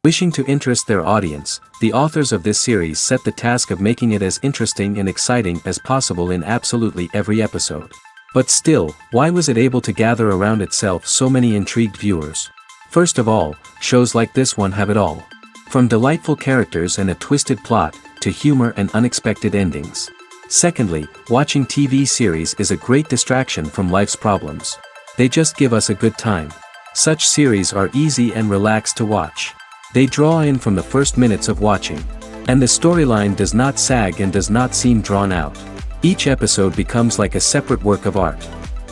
Wishing to interest their audience, the authors of this series set the task of making it as interesting and exciting as possible in absolutely every episode. But still, why was it able to gather around itself so many intrigued viewers? First of all, shows like this one have it all. From delightful characters and a twisted plot, to humor and unexpected endings. Secondly, watching TV series is a great distraction from life's problems. They just give us a good time. Such series are easy and relaxed to watch. They draw in from the first minutes of watching. And the storyline does not sag and does not seem drawn out. Each episode becomes like a separate work of art.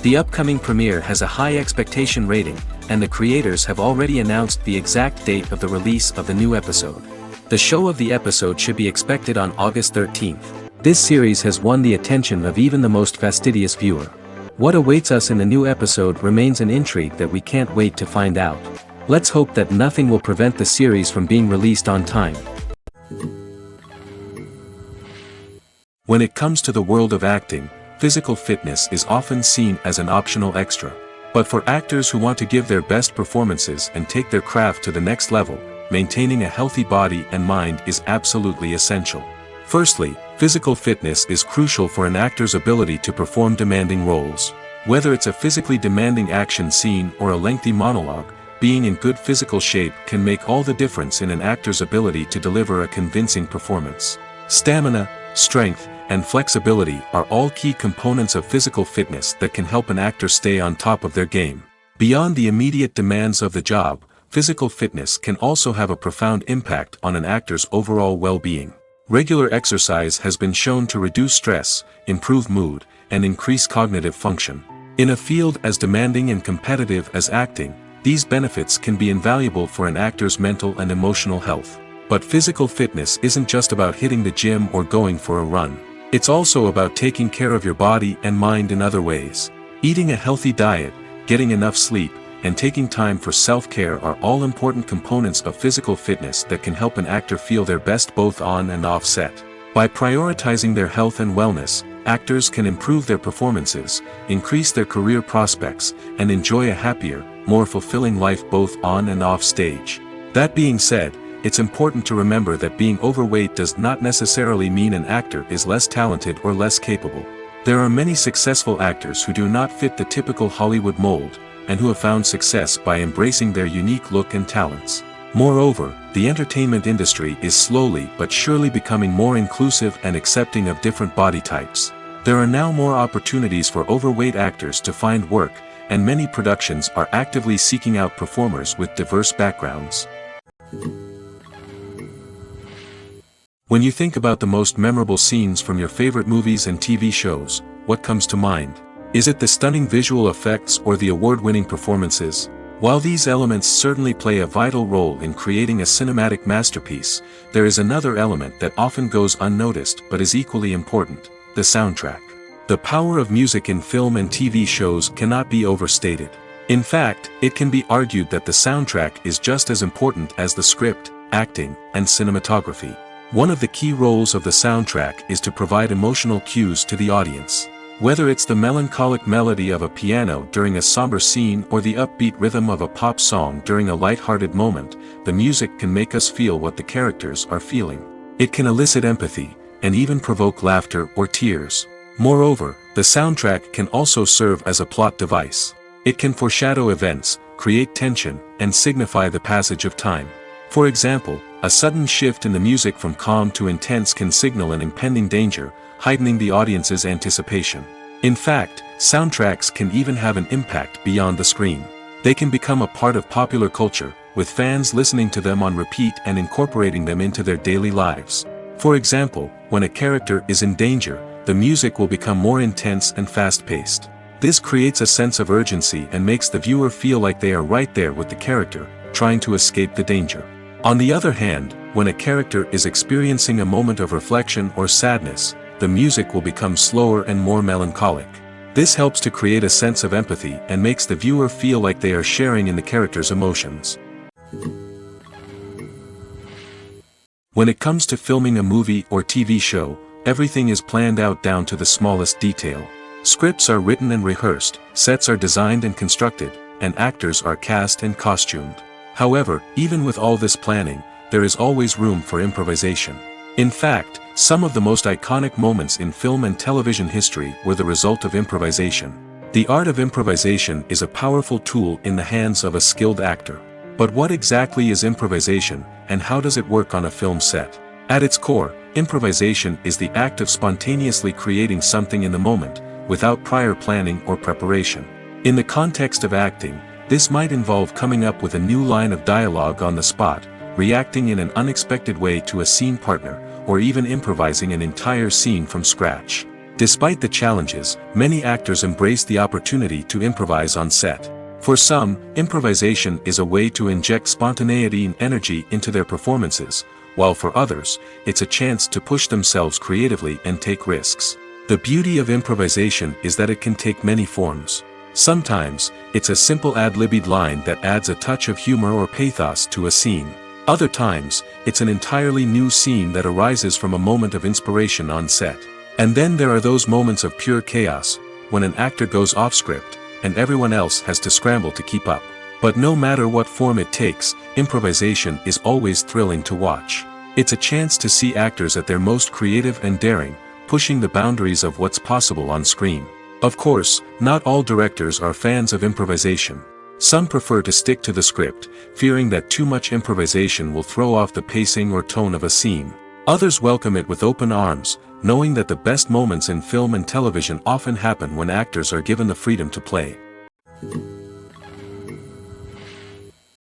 The upcoming premiere has a high expectation rating, and the creators have already announced the exact date of the release of the new episode. The show of the episode should be expected on August 13th. This series has won the attention of even the most fastidious viewer. What awaits us in the new episode remains an intrigue that we can't wait to find out. Let's hope that nothing will prevent the series from being released on time. When it comes to the world of acting, physical fitness is often seen as an optional extra. But for actors who want to give their best performances and take their craft to the next level, maintaining a healthy body and mind is absolutely essential. Firstly, physical fitness is crucial for an actor's ability to perform demanding roles. Whether it's a physically demanding action scene or a lengthy monologue, being in good physical shape can make all the difference in an actor's ability to deliver a convincing performance. Stamina, strength, and flexibility are all key components of physical fitness that can help an actor stay on top of their game. Beyond the immediate demands of the job, physical fitness can also have a profound impact on an actor's overall well-being. Regular exercise has been shown to reduce stress, improve mood, and increase cognitive function. In a field as demanding and competitive as acting, these benefits can be invaluable for an actor's mental and emotional health. But physical fitness isn't just about hitting the gym or going for a run. It's also about taking care of your body and mind in other ways. Eating a healthy diet, getting enough sleep, and taking time for self-care are all important components of physical fitness that can help an actor feel their best both on and off set. By prioritizing their health and wellness, actors can improve their performances, increase their career prospects, and enjoy a happier, more fulfilling life both on and off stage. That being said, it's important to remember that being overweight does not necessarily mean an actor is less talented or less capable. There are many successful actors who do not fit the typical Hollywood mold, and who have found success by embracing their unique look and talents. Moreover, the entertainment industry is slowly but surely becoming more inclusive and accepting of different body types. There are now more opportunities for overweight actors to find work, and many productions are actively seeking out performers with diverse backgrounds. When you think about the most memorable scenes from your favorite movies and TV shows, what comes to mind? Is it the stunning visual effects or the award-winning performances? While these elements certainly play a vital role in creating a cinematic masterpiece, there is another element that often goes unnoticed but is equally important: the soundtrack. The power of music in film and TV shows cannot be overstated. In fact, it can be argued that the soundtrack is just as important as the script, acting, and cinematography. One of the key roles of the soundtrack is to provide emotional cues to the audience. Whether it's the melancholic melody of a piano during a somber scene or the upbeat rhythm of a pop song during a light-hearted moment, the music can make us feel what the characters are feeling. It can elicit empathy, and even provoke laughter or tears. Moreover, the soundtrack can also serve as a plot device. It can foreshadow events, create tension, and signify the passage of time. For example, a sudden shift in the music from calm to intense can signal an impending danger, heightening the audience's anticipation. In fact, soundtracks can even have an impact beyond the screen. They can become a part of popular culture, with fans listening to them on repeat and incorporating them into their daily lives. For example, when a character is in danger, the music will become more intense and fast-paced. This creates a sense of urgency and makes the viewer feel like they are right there with the character, trying to escape the danger. On the other hand, when a character is experiencing a moment of reflection or sadness, the music will become slower and more melancholic. This helps to create a sense of empathy and makes the viewer feel like they are sharing in the character's emotions. When it comes to filming a movie or TV show, everything is planned out down to the smallest detail. Scripts are written and rehearsed, sets are designed and constructed, and actors are cast and costumed. However, even with all this planning, there is always room for improvisation. In fact, some of the most iconic moments in film and television history were the result of improvisation. The art of improvisation is a powerful tool in the hands of a skilled actor. But what exactly is improvisation, and how does it work on a film set? At its core, improvisation is the act of spontaneously creating something in the moment, without prior planning or preparation. In the context of acting, this might involve coming up with a new line of dialogue on the spot, reacting in an unexpected way to a scene partner, or even improvising an entire scene from scratch. Despite the challenges, many actors embrace the opportunity to improvise on set. For some, improvisation is a way to inject spontaneity and energy into their performances, while for others, it's a chance to push themselves creatively and take risks. The beauty of improvisation is that it can take many forms. Sometimes, it's a simple ad-libbed line that adds a touch of humor or pathos to a scene. Other times, it's an entirely new scene that arises from a moment of inspiration on set. And then there are those moments of pure chaos, when an actor goes off script, and everyone else has to scramble to keep up. But no matter what form it takes, improvisation is always thrilling to watch. It's a chance to see actors at their most creative and daring, pushing the boundaries of what's possible on screen. Of course, not all directors are fans of improvisation. Some prefer to stick to the script, fearing that too much improvisation will throw off the pacing or tone of a scene. Others welcome it with open arms, knowing that the best moments in film and television often happen when actors are given the freedom to play.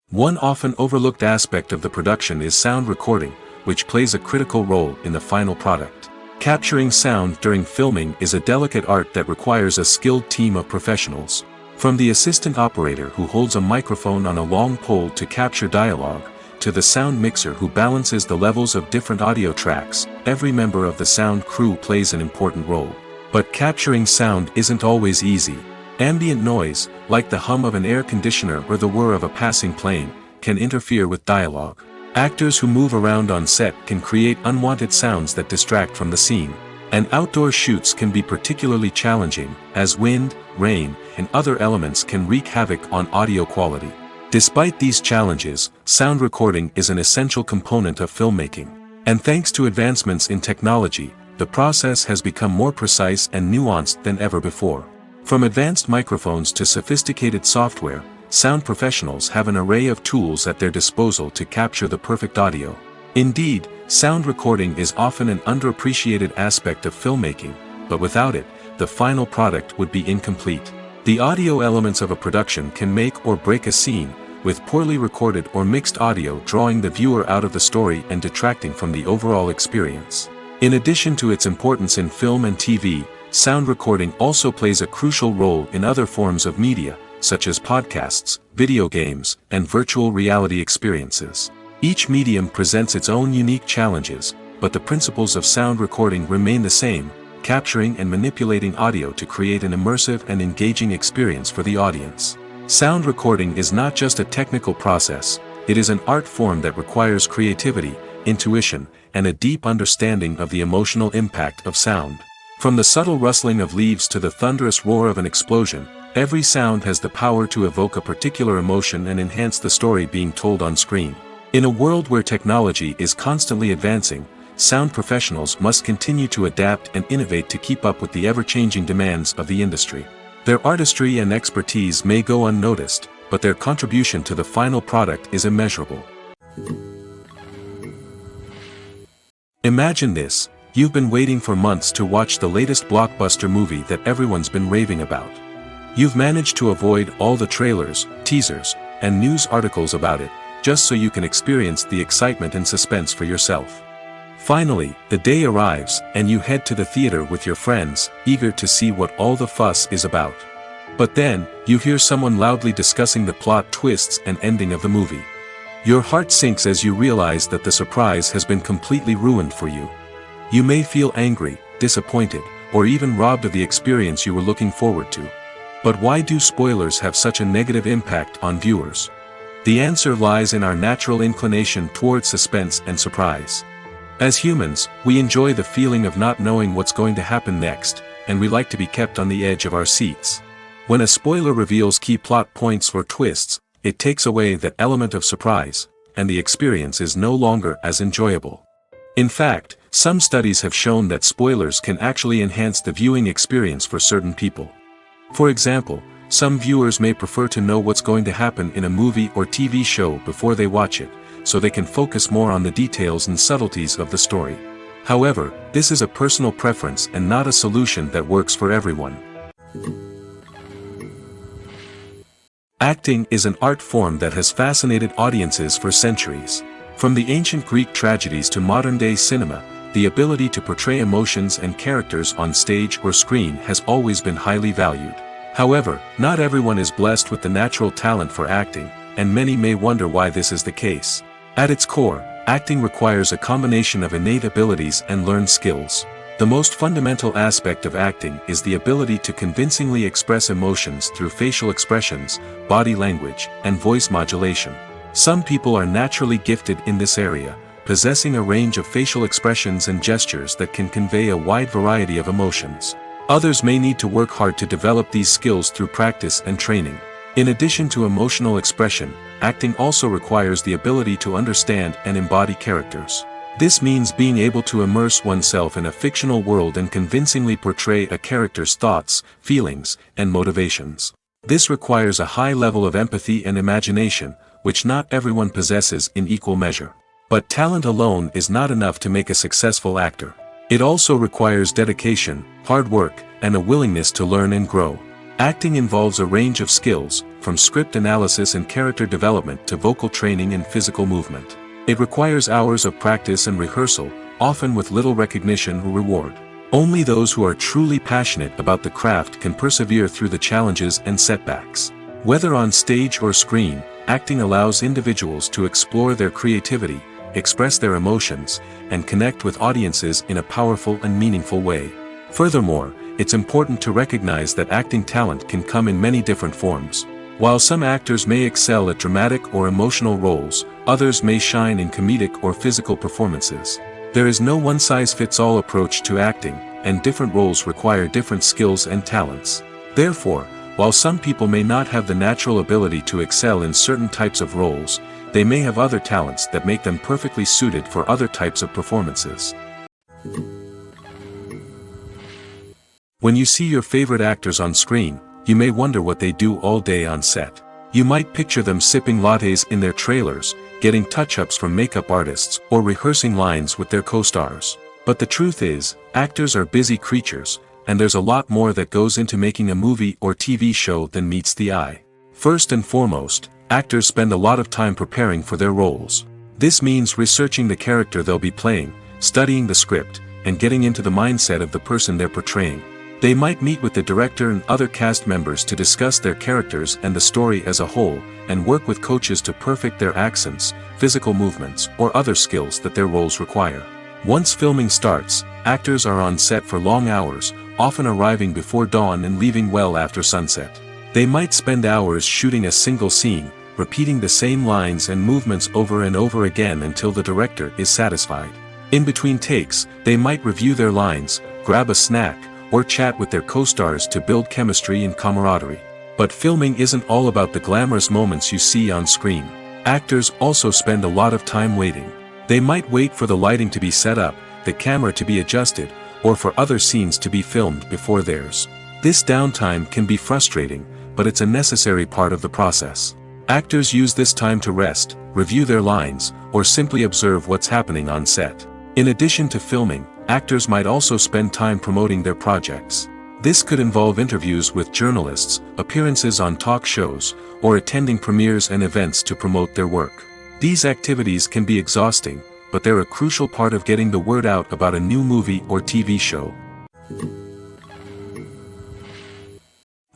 One often overlooked aspect of the production is sound recording, which plays a critical role in the final product. Capturing sound during filming is a delicate art that requires a skilled team of professionals. From the assistant operator who holds a microphone on a long pole to capture dialogue, to the sound mixer who balances the levels of different audio tracks, every member of the sound crew plays an important role. But capturing sound isn't always easy. Ambient noise, like the hum of an air conditioner or the whir of a passing plane, can interfere with dialogue. Actors who move around on set can create unwanted sounds that distract from the scene. And outdoor shoots can be particularly challenging, as wind, rain, and other elements can wreak havoc on audio quality. Despite these challenges, sound recording is an essential component of filmmaking. And thanks to advancements in technology, the process has become more precise and nuanced than ever before. From advanced microphones to sophisticated software, sound professionals have an array of tools at their disposal to capture the perfect audio. Indeed, sound recording is often an underappreciated aspect of filmmaking, but without it, the final product would be incomplete. The audio elements of a production can make or break a scene, with poorly recorded or mixed audio drawing the viewer out of the story and detracting from the overall experience. In addition to its importance in film and TV, sound recording also plays a crucial role in other forms of media, such as podcasts, video games, and virtual reality experiences. Each medium presents its own unique challenges, but the principles of sound recording remain the same, capturing and manipulating audio to create an immersive and engaging experience for the audience. Sound recording is not just a technical process, it is an art form that requires creativity, intuition, and a deep understanding of the emotional impact of sound. From the subtle rustling of leaves to the thunderous roar of an explosion, every sound has the power to evoke a particular emotion and enhance the story being told on screen. In a world where technology is constantly advancing, sound professionals must continue to adapt and innovate to keep up with the ever-changing demands of the industry. Their artistry and expertise may go unnoticed, but their contribution to the final product is immeasurable. Imagine this, you've been waiting for months to watch the latest blockbuster movie that everyone's been raving about. You've managed to avoid all the trailers, teasers, and news articles about it, just so you can experience the excitement and suspense for yourself. Finally, the day arrives, and you head to the theater with your friends, eager to see what all the fuss is about. But then, you hear someone loudly discussing the plot twists and ending of the movie. Your heart sinks as you realize that the surprise has been completely ruined for you. You may feel angry, disappointed, or even robbed of the experience you were looking forward to. But why do spoilers have such a negative impact on viewers? The answer lies in our natural inclination toward suspense and surprise. As humans, we enjoy the feeling of not knowing what's going to happen next, and we like to be kept on the edge of our seats. When a spoiler reveals key plot points or twists, it takes away that element of surprise, and the experience is no longer as enjoyable. In fact, some studies have shown that spoilers can actually enhance the viewing experience for certain people. For example, some viewers may prefer to know what's going to happen in a movie or TV show before they watch it, so they can focus more on the details and subtleties of the story. However, this is a personal preference and not a solution that works for everyone. Acting is an art form that has fascinated audiences for centuries. From the ancient Greek tragedies to modern-day cinema, the ability to portray emotions and characters on stage or screen has always been highly valued. However, not everyone is blessed with the natural talent for acting, and many may wonder why this is the case. At its core, acting requires a combination of innate abilities and learned skills. The most fundamental aspect of acting is the ability to convincingly express emotions through facial expressions, body language, and voice modulation. Some people are naturally gifted in this area, possessing a range of facial expressions and gestures that can convey a wide variety of emotions. Others may need to work hard to develop these skills through practice and training. In addition to emotional expression, acting also requires the ability to understand and embody characters. This means being able to immerse oneself in a fictional world and convincingly portray a character's thoughts, feelings, and motivations. This requires a high level of empathy and imagination, which not everyone possesses in equal measure. But talent alone is not enough to make a successful actor. It also requires dedication, hard work, and a willingness to learn and grow. Acting involves a range of skills, from script analysis and character development to vocal training and physical movement. It requires hours of practice and rehearsal, often with little recognition or reward. Only those who are truly passionate about the craft can persevere through the challenges and setbacks. Whether on stage or screen, acting allows individuals to explore their creativity, express their emotions, and connect with audiences in a powerful and meaningful way. Furthermore, it's important to recognize that acting talent can come in many different forms. While some actors may excel at dramatic or emotional roles, others may shine in comedic or physical performances. There is no one-size-fits-all approach to acting, and different roles require different skills and talents. Therefore, while some people may not have the natural ability to excel in certain types of roles, they may have other talents that make them perfectly suited for other types of performances. When you see your favorite actors on screen, you may wonder what they do all day on set. You might picture them sipping lattes in their trailers, getting touch-ups from makeup artists, or rehearsing lines with their co-stars. But the truth is, actors are busy creatures, and there's a lot more that goes into making a movie or TV show than meets the eye. First and foremost, actors spend a lot of time preparing for their roles. This means researching the character they'll be playing, studying the script, and getting into the mindset of the person they're portraying. They might meet with the director and other cast members to discuss their characters and the story as a whole, and work with coaches to perfect their accents, physical movements, or other skills that their roles require. Once filming starts, actors are on set for long hours, often arriving before dawn and leaving well after sunset. They might spend hours shooting a single scene, repeating the same lines and movements over and over again until the director is satisfied. In between takes, they might review their lines, grab a snack, or chat with their co-stars to build chemistry and camaraderie. But filming isn't all about the glamorous moments you see on screen. Actors also spend a lot of time waiting. They might wait for the lighting to be set up, the camera to be adjusted, or for other scenes to be filmed before theirs. This downtime can be frustrating, but it's a necessary part of the process. Actors use this time to rest, review their lines, or simply observe what's happening on set. In addition to filming, actors might also spend time promoting their projects. This could involve interviews with journalists, appearances on talk shows, or attending premieres and events to promote their work. These activities can be exhausting, but they're a crucial part of getting the word out about a new movie or TV show.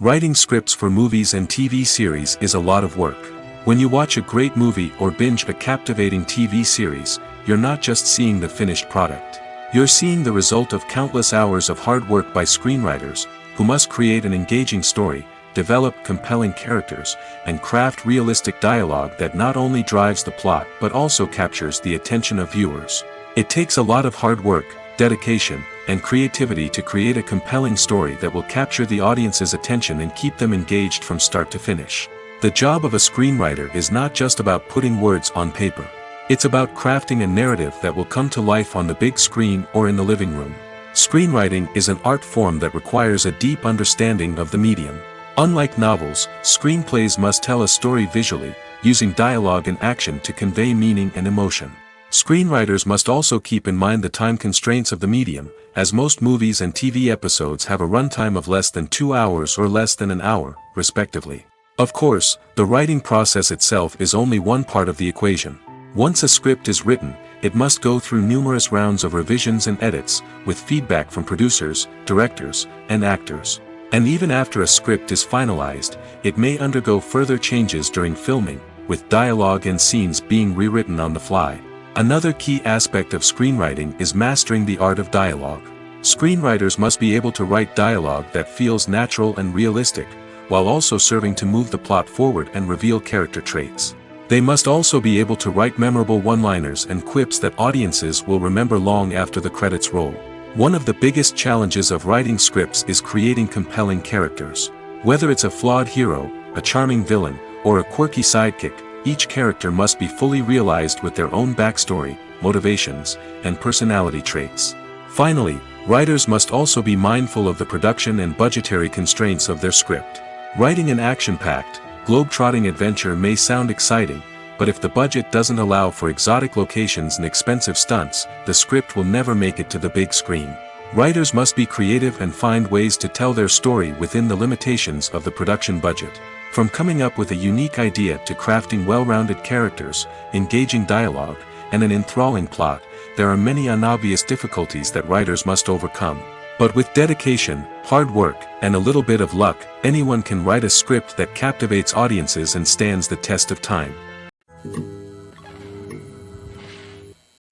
Writing scripts for movies and TV series is a lot of work. When you watch a great movie or binge a captivating TV series, you're not just seeing the finished product. You're seeing the result of countless hours of hard work by screenwriters, who must create an engaging story, develop compelling characters, and craft realistic dialogue that not only drives the plot but also captures the attention of viewers. It takes a lot of hard work, dedication, and creativity to create a compelling story that will capture the audience's attention and keep them engaged from start to finish. The job of a screenwriter is not just about putting words on paper. It's about crafting a narrative that will come to life on the big screen or in the living room. Screenwriting is an art form that requires a deep understanding of the medium. Unlike novels, screenplays must tell a story visually, using dialogue and action to convey meaning and emotion. Screenwriters must also keep in mind the time constraints of the medium, as most movies and TV episodes have a runtime of less than 2 hours or less than an hour, respectively. Of course, the writing process itself is only one part of the equation. Once a script is written, it must go through numerous rounds of revisions and edits, with feedback from producers, directors, and actors. And even after a script is finalized, it may undergo further changes during filming, with dialogue and scenes being rewritten on the fly. Another key aspect of screenwriting is mastering the art of dialogue. Screenwriters must be able to write dialogue that feels natural and realistic, while also serving to move the plot forward and reveal character traits. They must also be able to write memorable one-liners and quips that audiences will remember long after the credits roll. One of the biggest challenges of writing scripts is creating compelling characters. Whether it's a flawed hero, a charming villain, or a quirky sidekick, each character must be fully realized with their own backstory, motivations, and personality traits. Finally, writers must also be mindful of the production and budgetary constraints of their script. Writing an action-packed, globe-trotting adventure may sound exciting, but if the budget doesn't allow for exotic locations and expensive stunts, the script will never make it to the big screen. Writers must be creative and find ways to tell their story within the limitations of the production budget. From coming up with a unique idea to crafting well-rounded characters, engaging dialogue, and an enthralling plot, there are many unobvious difficulties that writers must overcome. But with dedication, hard work, and a little bit of luck, anyone can write a script that captivates audiences and stands the test of time.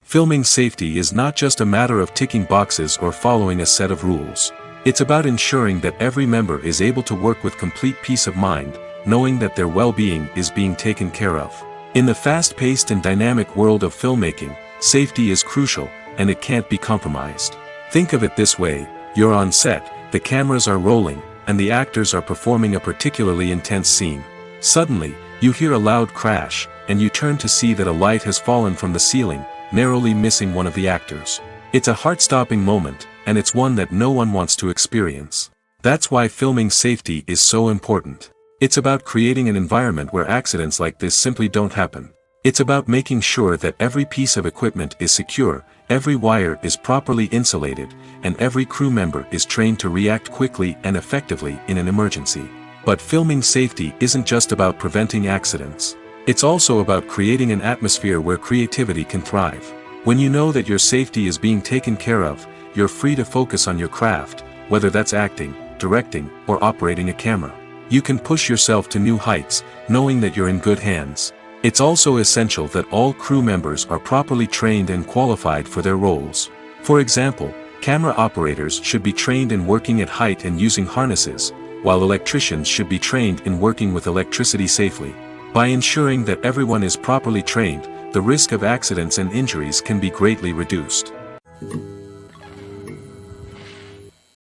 Filming safety is not just a matter of ticking boxes or following a set of rules. It's about ensuring that every member is able to work with complete peace of mind, knowing that their well-being is being taken care of. In the fast-paced and dynamic world of filmmaking, safety is crucial, and it can't be compromised. Think of it this way: you're on set, the cameras are rolling, and the actors are performing a particularly intense scene. Suddenly, you hear a loud crash, and you turn to see that a light has fallen from the ceiling, narrowly missing one of the actors. It's a heart-stopping moment, and it's one that no one wants to experience. That's why filming safety is so important. It's about creating an environment where accidents like this simply don't happen. It's about making sure that every piece of equipment is secure, every wire is properly insulated, and every crew member is trained to react quickly and effectively in an emergency. But filming safety isn't just about preventing accidents. It's also about creating an atmosphere where creativity can thrive. When you know that your safety is being taken care of, you're free to focus on your craft, whether that's acting, directing, or operating a camera. You can push yourself to new heights, knowing that you're in good hands. It's also essential that all crew members are properly trained and qualified for their roles. For example, camera operators should be trained in working at height and using harnesses, while electricians should be trained in working with electricity safely. By ensuring that everyone is properly trained, the risk of accidents and injuries can be greatly reduced.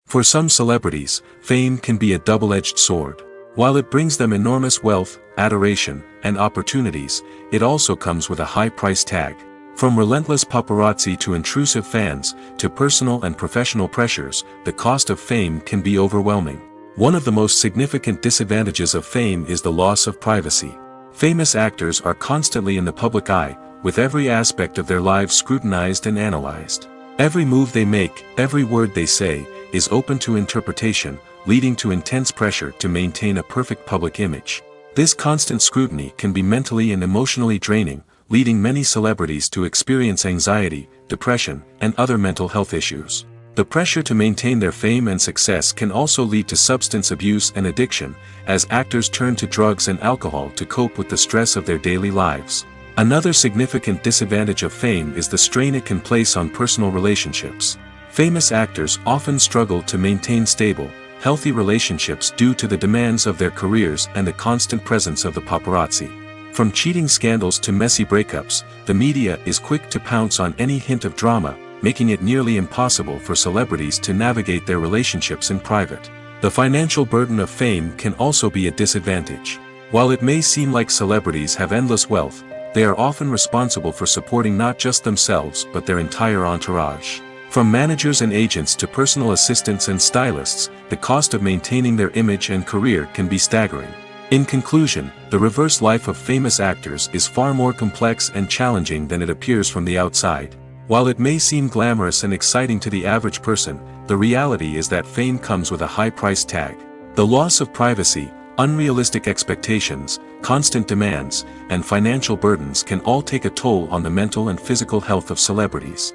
For some celebrities, fame can be a double-edged sword. While it brings them enormous wealth, adoration, and opportunities, it also comes with a high price tag. From relentless paparazzi to intrusive fans, to personal and professional pressures, the cost of fame can be overwhelming. One of the most significant disadvantages of fame is the loss of privacy. Famous actors are constantly in the public eye, with every aspect of their lives scrutinized and analyzed. Every move they make, every word they say, is open to interpretation, leading to intense pressure to maintain a perfect public image. This constant scrutiny can be mentally and emotionally draining, leading many celebrities to experience anxiety, depression, and other mental health issues. The pressure to maintain their fame and success can also lead to substance abuse and addiction, as actors turn to drugs and alcohol to cope with the stress of their daily lives. Another significant disadvantage of fame is the strain it can place on personal relationships. Famous actors often struggle to maintain stable, healthy relationships due to the demands of their careers and the constant presence of the paparazzi. From cheating scandals to messy breakups, the media is quick to pounce on any hint of drama, making it nearly impossible for celebrities to navigate their relationships in private. The financial burden of fame can also be a disadvantage. While it may seem like celebrities have endless wealth, they are often responsible for supporting not just themselves but their entire entourage. From managers and agents to personal assistants and stylists, the cost of maintaining their image and career can be staggering. In conclusion, the reverse life of famous actors is far more complex and challenging than it appears from the outside. While it may seem glamorous and exciting to the average person, the reality is that fame comes with a high price tag. The loss of privacy, unrealistic expectations, constant demands, and financial burdens can all take a toll on the mental and physical health of celebrities.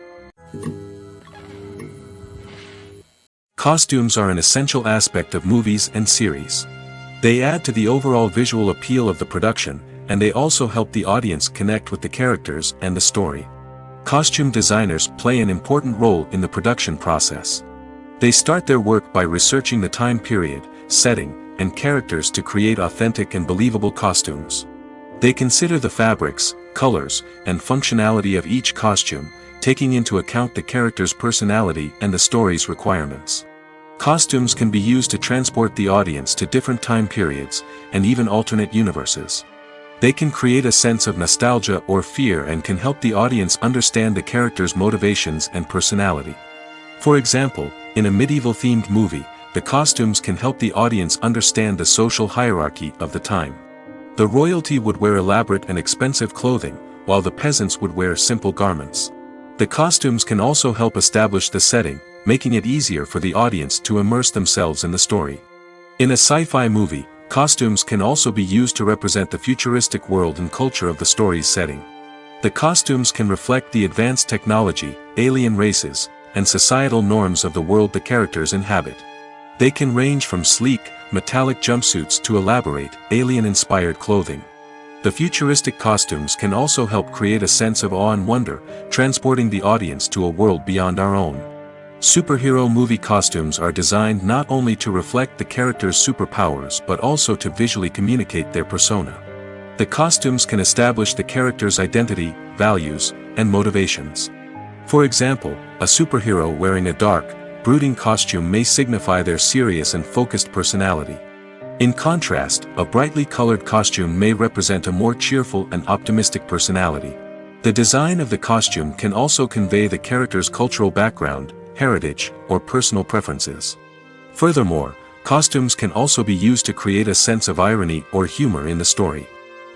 Costumes are an essential aspect of movies and series. They add to the overall visual appeal of the production, and they also help the audience connect with the characters and the story. Costume designers play an important role in the production process. They start their work by researching the time period, setting, and characters to create authentic and believable costumes. They consider the fabrics, colors, and functionality of each costume, taking into account the character's personality and the story's requirements. Costumes can be used to transport the audience to different time periods, and even alternate universes. They can create a sense of nostalgia or fear and can help the audience understand the character's motivations and personality. For example, in a medieval-themed movie, the costumes can help the audience understand the social hierarchy of the time. The royalty would wear elaborate and expensive clothing, while the peasants would wear simple garments. The costumes can also help establish the setting, making it easier for the audience to immerse themselves in the story. In a sci-fi movie, costumes can also be used to represent the futuristic world and culture of the story's setting. The costumes can reflect the advanced technology, alien races, and societal norms of the world the characters inhabit. They can range from sleek, metallic jumpsuits to elaborate, alien-inspired clothing. The futuristic costumes can also help create a sense of awe and wonder, transporting the audience to a world beyond our own. Superhero movie costumes are designed not only to reflect the character's superpowers but also to visually communicate their persona. The costumes can establish the character's identity, values, and motivations. For example, a superhero wearing a dark, brooding costume may signify their serious and focused personality. In contrast, a brightly colored costume may represent a more cheerful and optimistic personality. The design of the costume can also convey the character's cultural background, heritage, or personal preferences. Furthermore, costumes can also be used to create a sense of irony or humor in the story.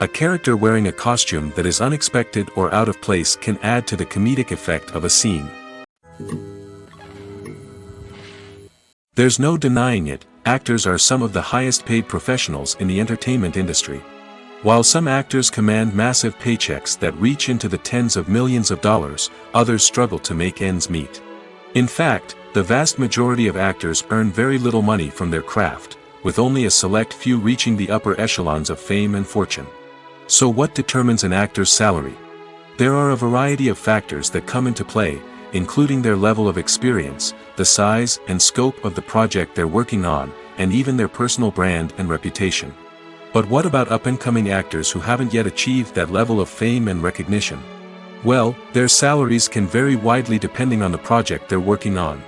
A character wearing a costume that is unexpected or out of place can add to the comedic effect of a scene. There's no denying it, actors are some of the highest paid professionals in the entertainment industry. While some actors command massive paychecks that reach into the tens of millions of dollars, others struggle to make ends meet. In fact, the vast majority of actors earn very little money from their craft, with only a select few reaching the upper echelons of fame and fortune. So what determines an actor's salary? There are a variety of factors that come into play, including their level of experience, the size and scope of the project they're working on, and even their personal brand and reputation. But what about up-and-coming actors who haven't yet achieved that level of fame and recognition? Well, their salaries can vary widely depending on the project they're working on.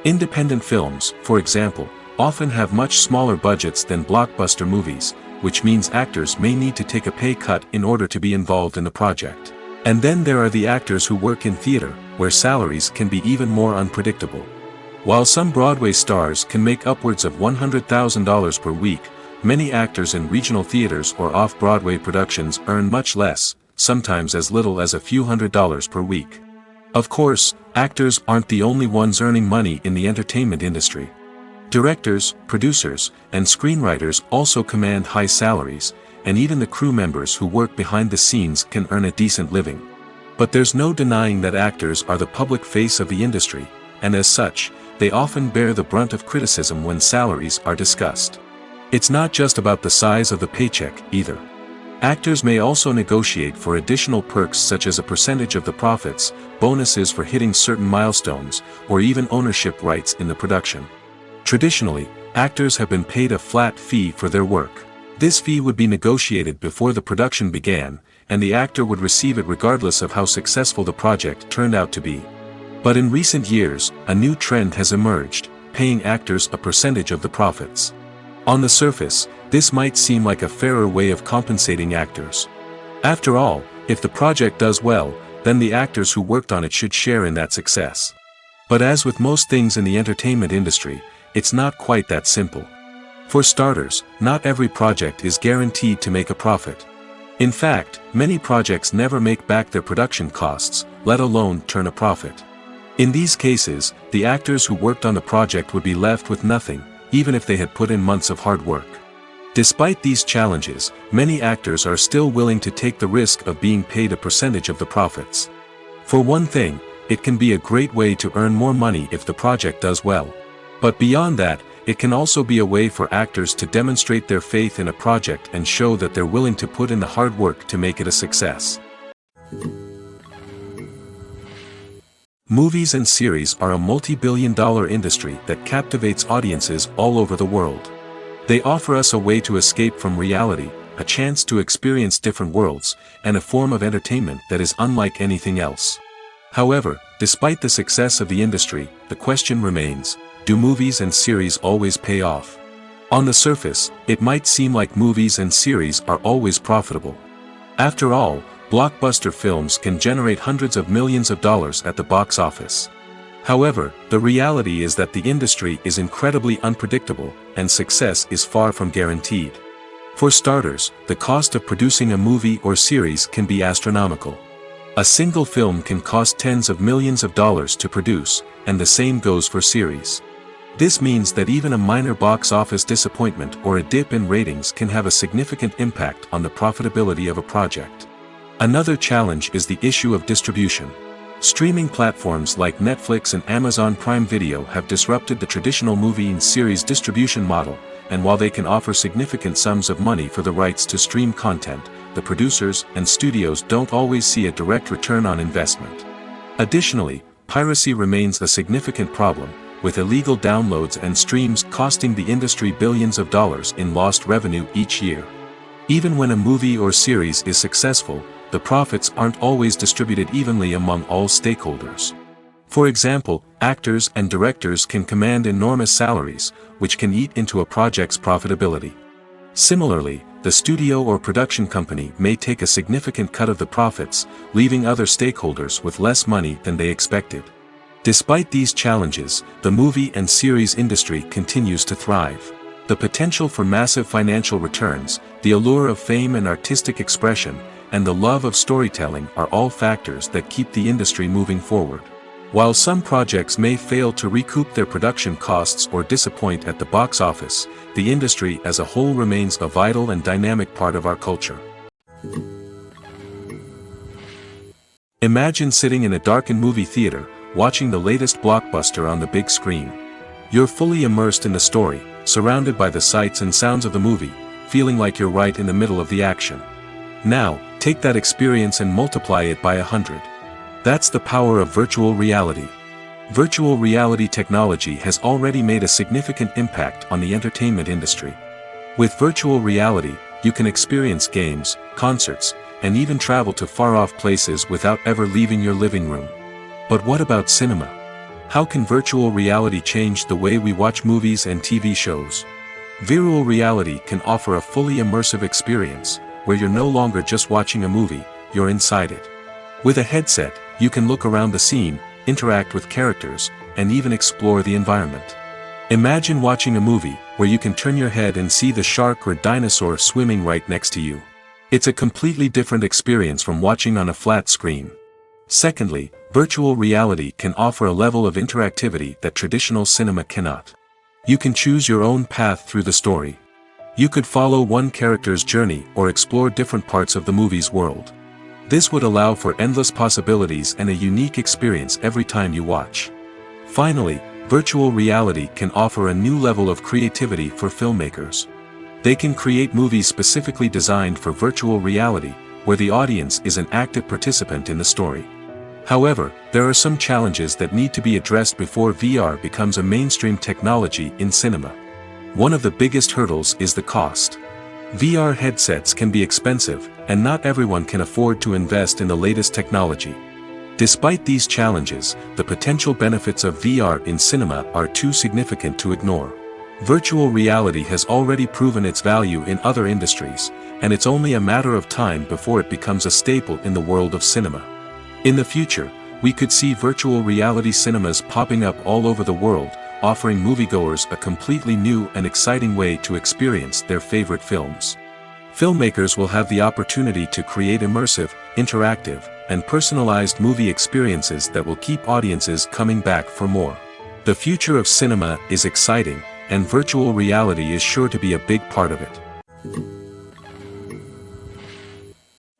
Independent films, for example, often have much smaller budgets than blockbuster movies, which means actors may need to take a pay cut in order to be involved in the project. And then there are the actors who work in theater, where salaries can be even more unpredictable. While some Broadway stars can make upwards of $100,000 per week, many actors in regional theaters or off-Broadway productions earn much less, sometimes as little as a few $100s per week. Of course, actors aren't the only ones earning money in the entertainment industry. Directors, producers, and screenwriters also command high salaries, and even the crew members who work behind the scenes can earn a decent living. But there's no denying that actors are the public face of the industry, and as such, they often bear the brunt of criticism when salaries are discussed. It's not just about the size of the paycheck, either. Actors may also negotiate for additional perks such as a percentage of the profits, bonuses for hitting certain milestones, or even ownership rights in the production. Traditionally, actors have been paid a flat fee for their work. This fee would be negotiated before the production began, and the actor would receive it regardless of how successful the project turned out to be. But in recent years, a new trend has emerged, paying actors a percentage of the profits. On the surface, this might seem like a fairer way of compensating actors. After all, if the project does well, then the actors who worked on it should share in that success. But as with most things in the entertainment industry, it's not quite that simple. For starters, not every project is guaranteed to make a profit. In fact, many projects never make back their production costs, let alone turn a profit. In these cases, the actors who worked on the project would be left with nothing, even if they had put in months of hard work. Despite these challenges, many actors are still willing to take the risk of being paid a percentage of the profits. For one thing, it can be a great way to earn more money if the project does well. But beyond that, it can also be a way for actors to demonstrate their faith in a project and show that they're willing to put in the hard work to make it a success. Movies and series are a multi-billion-dollar industry that captivates audiences all over the world. They offer us a way to escape from reality, a chance to experience different worlds, and a form of entertainment that is unlike anything else. However, despite the success of the industry, the question remains: do movies and series always pay off? On the surface, it might seem like movies and series are always profitable. After all, blockbuster films can generate hundreds of millions of dollars at the box office. However, the reality is that the industry is incredibly unpredictable, and success is far from guaranteed. For starters, the cost of producing a movie or series can be astronomical. A single film can cost tens of millions of dollars to produce, and the same goes for series. This means that even a minor box office disappointment or a dip in ratings can have a significant impact on the profitability of a project. Another challenge is the issue of distribution. Streaming platforms like Netflix and Amazon Prime Video have disrupted the traditional movie and series distribution model, and while they can offer significant sums of money for the rights to stream content, the producers and studios don't always see a direct return on investment. Additionally, piracy remains a significant problem, with illegal downloads and streams costing the industry billions of dollars in lost revenue each year. Even when a movie or series is successful, the profits aren't always distributed evenly among all stakeholders. For example, actors and directors can command enormous salaries, which can eat into a project's profitability. Similarly, the studio or production company may take a significant cut of the profits, leaving other stakeholders with less money than they expected. Despite these challenges, the movie and series industry continues to thrive. The potential for massive financial returns, the allure of fame and artistic expression, and the love of storytelling are all factors that keep the industry moving forward. While some projects may fail to recoup their production costs or disappoint at the box office, the industry as a whole remains a vital and dynamic part of our culture. Imagine sitting in a darkened movie theater, watching the latest blockbuster on the big screen. You're fully immersed in the story, surrounded by the sights and sounds of the movie, feeling like you're right in the middle of the action. Now, take that experience and multiply it by 100. That's the power of virtual reality. Virtual reality technology has already made a significant impact on the entertainment industry. With virtual reality, you can experience games, concerts, and even travel to far-off places without ever leaving your living room. But what about cinema? How can virtual reality change the way we watch movies and TV shows? Virtual reality can offer a fully immersive experience, where you're no longer just watching a movie, you're inside it. With a headset, you can look around the scene, interact with characters, and even explore the environment. Imagine watching a movie where you can turn your head and see the shark or dinosaur swimming right next to you. It's a completely different experience from watching on a flat screen. Secondly, virtual reality can offer a level of interactivity that traditional cinema cannot. You can choose your own path through the story. You could follow one character's journey or explore different parts of the movie's world. This would allow for endless possibilities and a unique experience every time you watch. Finally, virtual reality can offer a new level of creativity for filmmakers. They can create movies specifically designed for virtual reality, where the audience is an active participant in the story. However, there are some challenges that need to be addressed before VR becomes a mainstream technology in cinema. One of the biggest hurdles is the cost. VR headsets can be expensive, and not everyone can afford to invest in the latest technology. Despite these challenges, the potential benefits of VR in cinema are too significant to ignore. Virtual reality has already proven its value in other industries, and it's only a matter of time before it becomes a staple in the world of cinema. In the future, we could see virtual reality cinemas popping up all over the world, offering moviegoers a completely new and exciting way to experience their favorite films. Filmmakers will have the opportunity to create immersive, interactive, and personalized movie experiences that will keep audiences coming back for more. The future of cinema is exciting, and virtual reality is sure to be a big part of it.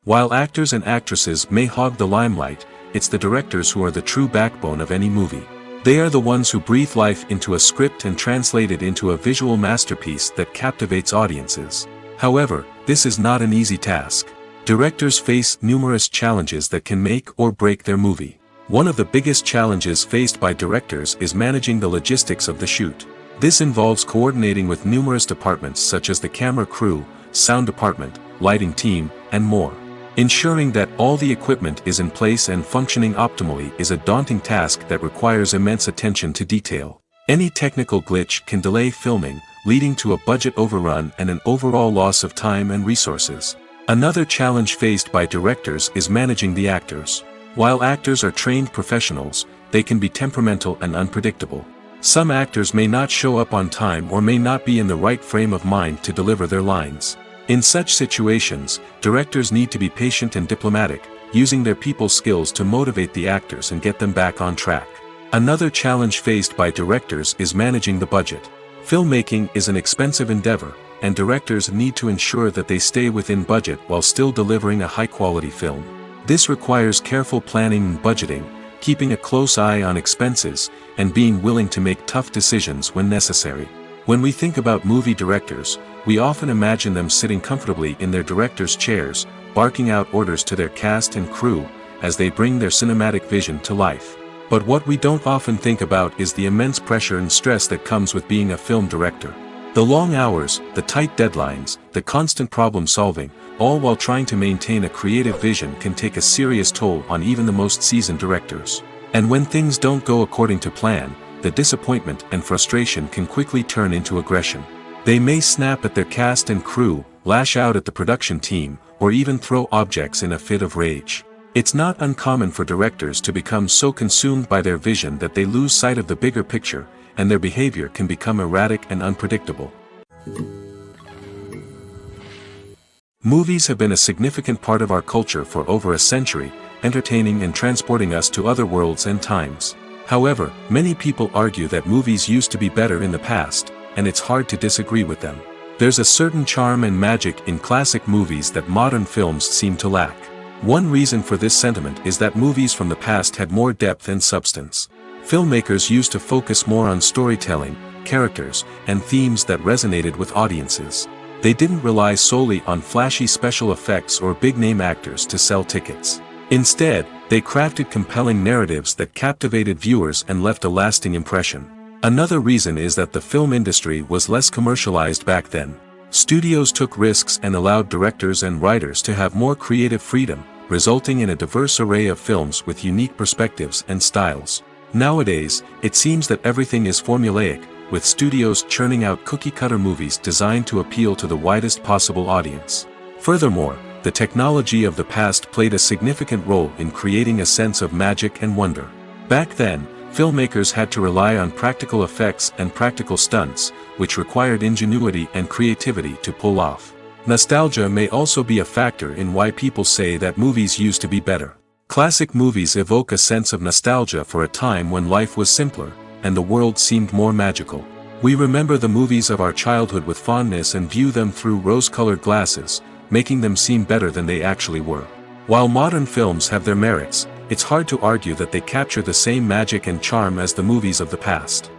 While actors and actresses may hog the limelight, it's the directors who are the true backbone of any movie. They are the ones who breathe life into a script and translate it into a visual masterpiece that captivates audiences. However, this is not an easy task. Directors face numerous challenges that can make or break their movie. One of the biggest challenges faced by directors is managing the logistics of the shoot. This involves coordinating with numerous departments such as the camera crew, sound department, lighting team, and more. Ensuring that all the equipment is in place and functioning optimally is a daunting task that requires immense attention to detail. Any technical glitch can delay filming, leading to a budget overrun and an overall loss of time and resources. Another challenge faced by directors is managing the actors. While actors are trained professionals, they can be temperamental and unpredictable. Some actors may not show up on time or may not be in the right frame of mind to deliver their lines. In such situations, directors need to be patient and diplomatic, using their people skills to motivate the actors and get them back on track. Another challenge faced by directors is managing the budget. Filmmaking is an expensive endeavor, and directors need to ensure that they stay within budget while still delivering a high-quality film. This requires careful planning and budgeting, keeping a close eye on expenses, and being willing to make tough decisions when necessary. When we think about movie directors, we often imagine them sitting comfortably in their director's chairs, barking out orders to their cast and crew, as they bring their cinematic vision to life. But what we don't often think about is the immense pressure and stress that comes with being a film director. The long hours, the tight deadlines, the constant problem solving, all while trying to maintain a creative vision can take a serious toll on even the most seasoned directors. And when things don't go according to plan, the disappointment and frustration can quickly turn into aggression. They may snap at their cast and crew, lash out at the production team, or even throw objects in a fit of rage. It's not uncommon for directors to become so consumed by their vision that they lose sight of the bigger picture, and their behavior can become erratic and unpredictable. Movies have been a significant part of our culture for over a century, entertaining and transporting us to other worlds and times. However, many people argue that movies used to be better in the past, and it's hard to disagree with them. There's a certain charm and magic in classic movies that modern films seem to lack. One reason for this sentiment is that movies from the past had more depth and substance. Filmmakers used to focus more on storytelling, characters, and themes that resonated with audiences. They didn't rely solely on flashy special effects or big-name actors to sell tickets. Instead, they crafted compelling narratives that captivated viewers and left a lasting impression. Another reason is that the film industry was less commercialized back then. Studios took risks and allowed directors and writers to have more creative freedom, resulting in a diverse array of films with unique perspectives and styles. Nowadays, it seems that everything is formulaic, with studios churning out cookie-cutter movies designed to appeal to the widest possible audience. Furthermore, the technology of the past played a significant role in creating a sense of magic and wonder. Back then, filmmakers had to rely on practical effects and practical stunts, which required ingenuity and creativity to pull off. Nostalgia may also be a factor in why people say that movies used to be better. Classic movies evoke a sense of nostalgia for a time when life was simpler, and the world seemed more magical. We remember the movies of our childhood with fondness and view them through rose-colored glasses, making them seem better than they actually were. While modern films have their merits, it's hard to argue that they capture the same magic and charm as the movies of the past.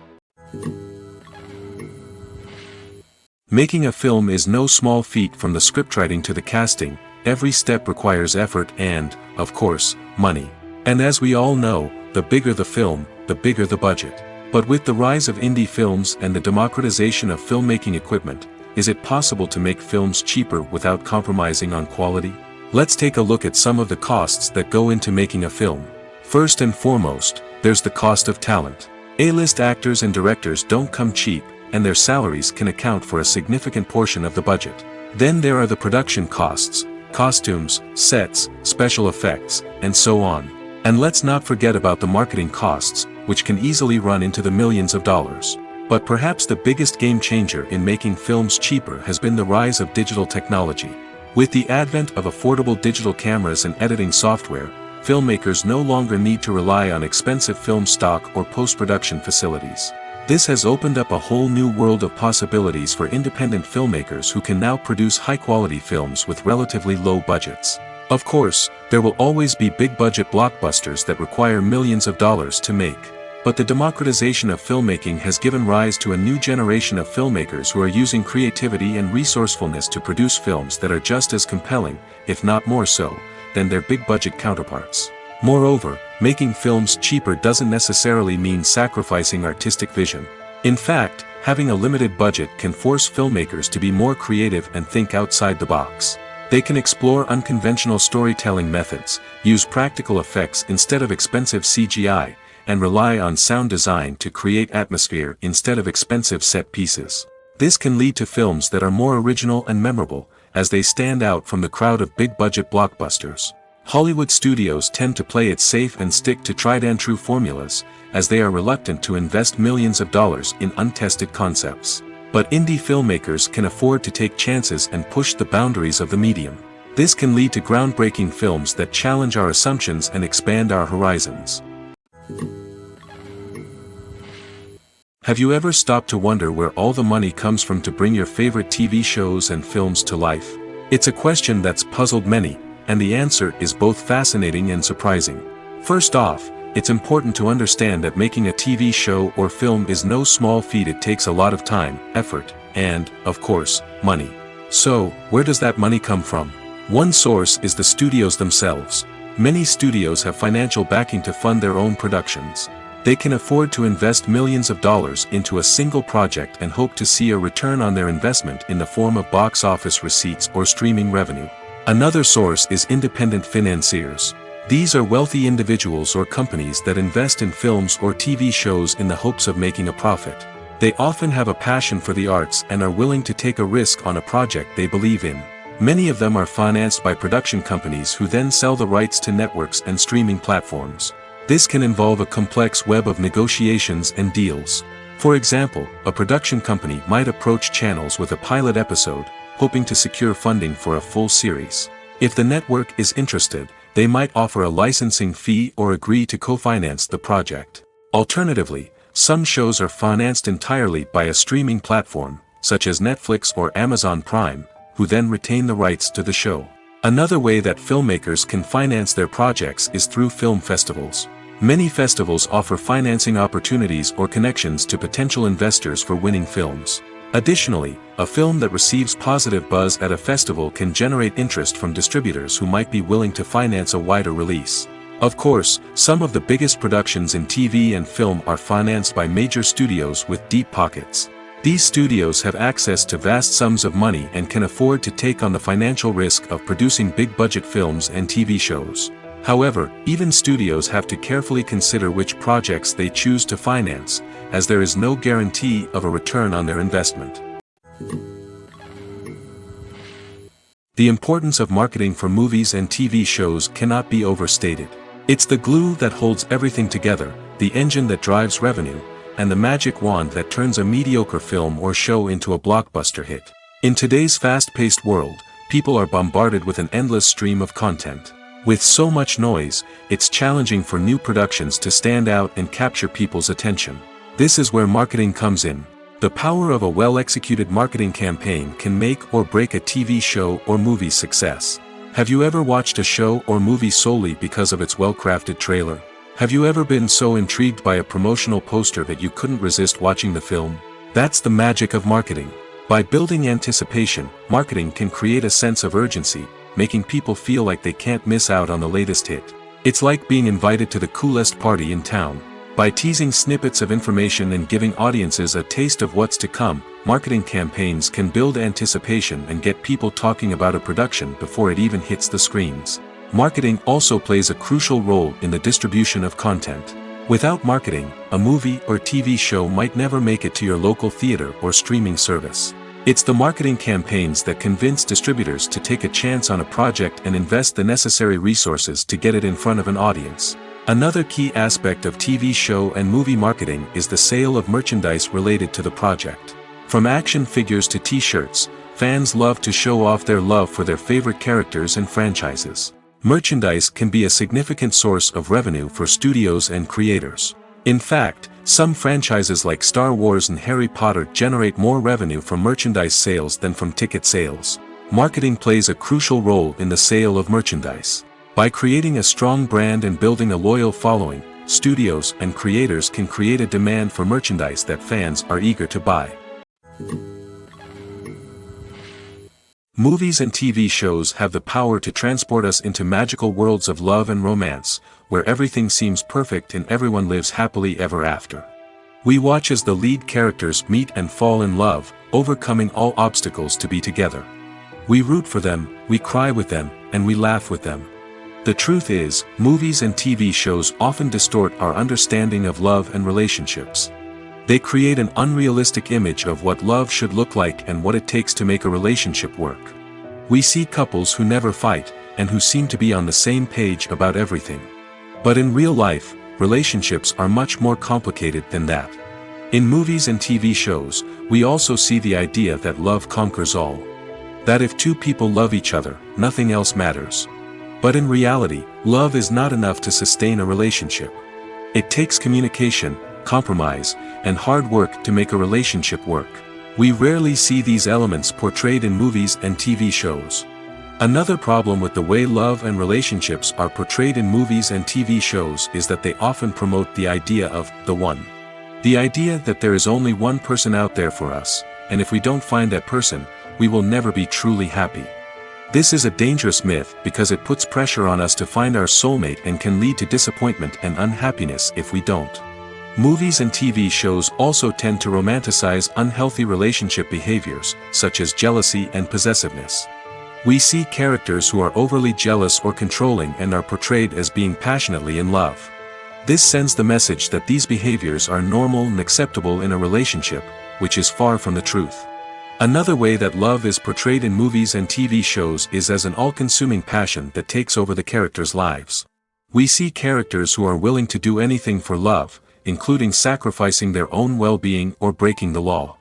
Making a film is no small feat. From the scriptwriting to the casting, every step requires effort and, of course, money. And as we all know, the bigger the film, the bigger the budget. But with the rise of indie films and the democratization of filmmaking equipment, is it possible to make films cheaper without compromising on quality? Let's take a look at some of the costs that go into making a film. First and foremost, there's the cost of talent. A-list actors and directors don't come cheap, and their salaries can account for a significant portion of the budget. Then there are the production costs, costumes, sets, special effects, and so on. And let's not forget about the marketing costs, which can easily run into the millions of dollars. But perhaps the biggest game changer in making films cheaper has been the rise of digital technology. With the advent of affordable digital cameras and editing software, filmmakers no longer need to rely on expensive film stock or post-production facilities. This has opened up a whole new world of possibilities for independent filmmakers who can now produce high-quality films with relatively low budgets. Of course, there will always be big-budget blockbusters that require millions of dollars to make. But the democratization of filmmaking has given rise to a new generation of filmmakers who are using creativity and resourcefulness to produce films that are just as compelling, if not more so, than their big-budget counterparts. Moreover, making films cheaper doesn't necessarily mean sacrificing artistic vision. In fact, having a limited budget can force filmmakers to be more creative and think outside the box. They can explore unconventional storytelling methods, use practical effects instead of expensive CGI, and rely on sound design to create atmosphere instead of expensive set pieces. This can lead to films that are more original and memorable, as they stand out from the crowd of big-budget blockbusters. Hollywood studios tend to play it safe and stick to tried-and-true formulas, as they are reluctant to invest millions of dollars in untested concepts. But indie filmmakers can afford to take chances and push the boundaries of the medium. This can lead to groundbreaking films that challenge our assumptions and expand our horizons. Have you ever stopped to wonder where all the money comes from to bring your favorite TV shows and films to life? It's a question that's puzzled many, and the answer is both fascinating and surprising. First off, it's important to understand that making a TV show or film is no small feat. It takes a lot of time, effort, and, of course, money. So, where does that money come from? One source is the studios themselves. Many studios have financial backing to fund their own productions. They can afford to invest millions of dollars into a single project and hope to see a return on their investment in the form of box office receipts or streaming revenue. Another source is independent financiers. These are wealthy individuals or companies that invest in films or TV shows in the hopes of making a profit. They often have a passion for the arts and are willing to take a risk on a project they believe in. Many of them are financed by production companies who then sell the rights to networks and streaming platforms. This can involve a complex web of negotiations and deals. For example, a production company might approach channels with a pilot episode, hoping to secure funding for a full series. If the network is interested, they might offer a licensing fee or agree to co-finance the project. Alternatively, some shows are financed entirely by a streaming platform, such as Netflix or Amazon Prime, who then retain the rights to the show. Another way that filmmakers can finance their projects is through film festivals. Many festivals offer financing opportunities or connections to potential investors for winning films. Additionally, a film that receives positive buzz at a festival can generate interest from distributors who might be willing to finance a wider release. Of course, some of the biggest productions in TV and film are financed by major studios with deep pockets. These studios have access to vast sums of money and can afford to take on the financial risk of producing big-budget films and TV shows. However, even studios have to carefully consider which projects they choose to finance, as there is no guarantee of a return on their investment. The importance of marketing for movies and TV shows cannot be overstated. It's the glue that holds everything together, the engine that drives revenue, and the magic wand that turns a mediocre film or show into a blockbuster hit. In today's fast-paced world, people are bombarded with an endless stream of content. With so much noise, it's challenging for new productions to stand out and capture people's attention. This is where marketing comes in. The power of a well-executed marketing campaign can make or break a TV show or movie's success. Have you ever watched a show or movie solely because of its well-crafted trailer? Have you ever been so intrigued by a promotional poster that you couldn't resist watching the film? That's the magic of marketing. By building anticipation, marketing can create a sense of urgency, making people feel like they can't miss out on the latest hit. It's like being invited to the coolest party in town. By teasing snippets of information and giving audiences a taste of what's to come, marketing campaigns can build anticipation and get people talking about a production before it even hits the screens. Marketing also plays a crucial role in the distribution of content. Without marketing, a movie or TV show might never make it to your local theater or streaming service. It's the marketing campaigns that convince distributors to take a chance on a project and invest the necessary resources to get it in front of an audience. Another key aspect of TV show and movie marketing is the sale of merchandise related to the project. From action figures to t-shirts, fans love to show off their love for their favorite characters and franchises. Merchandise can be a significant source of revenue for studios and creators. In fact, some franchises like Star Wars and Harry Potter generate more revenue from merchandise sales than from ticket sales. Marketing plays a crucial role in the sale of merchandise. By creating a strong brand and building a loyal following, studios and creators can create a demand for merchandise that fans are eager to buy. Movies and TV shows have the power to transport us into magical worlds of love and romance, where everything seems perfect and everyone lives happily ever after. We watch as the lead characters meet and fall in love, overcoming all obstacles to be together. We root for them, we cry with them, and we laugh with them. The truth is, movies and TV shows often distort our understanding of love and relationships. They create an unrealistic image of what love should look like and what it takes to make a relationship work. We see couples who never fight, and who seem to be on the same page about everything. But in real life, relationships are much more complicated than that. In movies and TV shows, we also see the idea that love conquers all. That if two people love each other, nothing else matters. But in reality, love is not enough to sustain a relationship. It takes communication, compromise, and hard work to make a relationship work. We rarely see these elements portrayed in movies and TV shows. Another problem with the way love and relationships are portrayed in movies and TV shows is that they often promote the idea of the one. The idea that there is only one person out there for us, and if we don't find that person, we will never be truly happy. This is a dangerous myth because it puts pressure on us to find our soulmate and can lead to disappointment and unhappiness if we don't. Movies and TV shows also tend to romanticize unhealthy relationship behaviors, such as jealousy and possessiveness. We see characters who are overly jealous or controlling and are portrayed as being passionately in love. This sends the message that these behaviors are normal and acceptable in a relationship, which is far from the truth. Another way that love is portrayed in movies and TV shows is as an all-consuming passion that takes over the characters' lives. We see characters who are willing to do anything for love, including sacrificing their own well-being or breaking the law.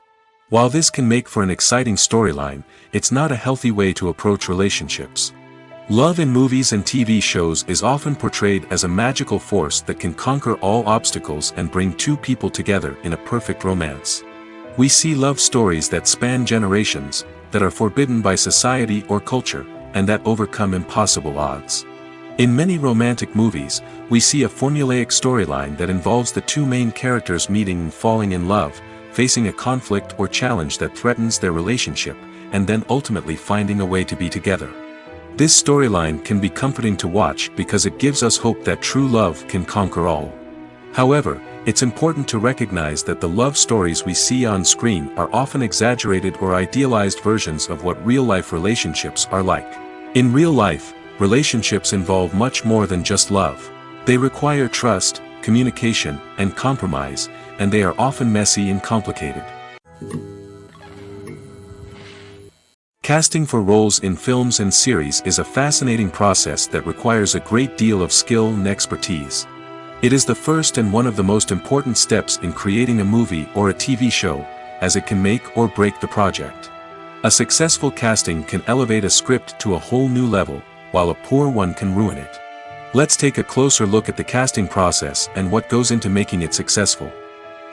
While this can make for an exciting storyline, it's not a healthy way to approach relationships. Love in movies and TV shows is often portrayed as a magical force that can conquer all obstacles and bring two people together in a perfect romance. We see love stories that span generations, that are forbidden by society or culture, and that overcome impossible odds. In many romantic movies, we see a formulaic storyline that involves the two main characters meeting and falling in love, facing a conflict or challenge that threatens their relationship, and then ultimately finding a way to be together. This storyline can be comforting to watch because it gives us hope that true love can conquer all. However, it's important to recognize that the love stories we see on screen are often exaggerated or idealized versions of what real-life relationships are like. In real life, relationships involve much more than just love. They require trust, communication, and compromise, and they are often messy and complicated. Casting for roles in films and series is a fascinating process that requires a great deal of skill and expertise. It is the first and one of the most important steps in creating a movie or a TV show, as it can make or break the project. A successful casting can elevate a script to a whole new level, while a poor one can ruin it. Let's take a closer look at the casting process and what goes into making it successful.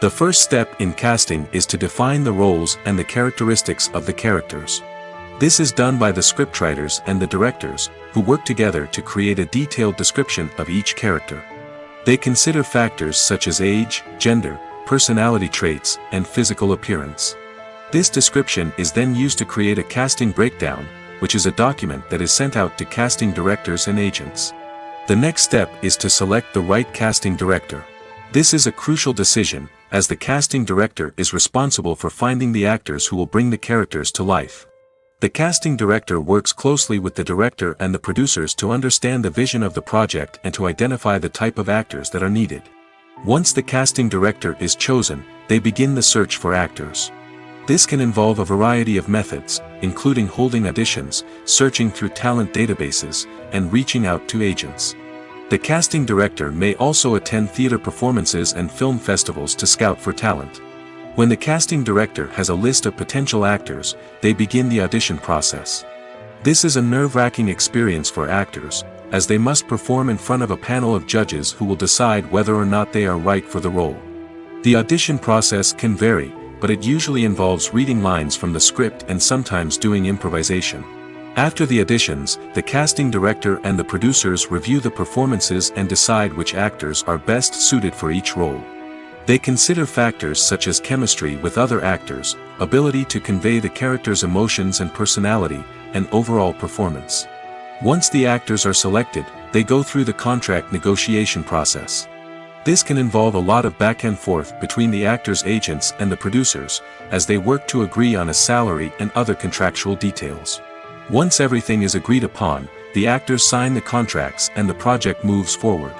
The first step in casting is to define the roles and the characteristics of the characters. This is done by the scriptwriters and the directors, who work together to create a detailed description of each character. They consider factors such as age, gender, personality traits, and physical appearance. This description is then used to create a casting breakdown, which is a document that is sent out to casting directors and agents. The next step is to select the right casting director. This is a crucial decision, as the casting director is responsible for finding the actors who will bring the characters to life. The casting director works closely with the director and the producers to understand the vision of the project and to identify the type of actors that are needed. Once the casting director is chosen, they begin the search for actors. This can involve a variety of methods, including holding auditions, searching through talent databases, and reaching out to agents. The casting director may also attend theater performances and film festivals to scout for talent. When the casting director has a list of potential actors, they begin the audition process. This is a nerve-wracking experience for actors, as they must perform in front of a panel of judges who will decide whether or not they are right for the role. The audition process can vary, but it usually involves reading lines from the script and sometimes doing improvisation. After the auditions, the casting director and the producers review the performances and decide which actors are best suited for each role. They consider factors such as chemistry with other actors, ability to convey the character's emotions and personality, and overall performance. Once the actors are selected, they go through the contract negotiation process. This can involve a lot of back and forth between the actors' agents and the producers, as they work to agree on a salary and other contractual details. Once everything is agreed upon, the actors sign the contracts and the project moves forward.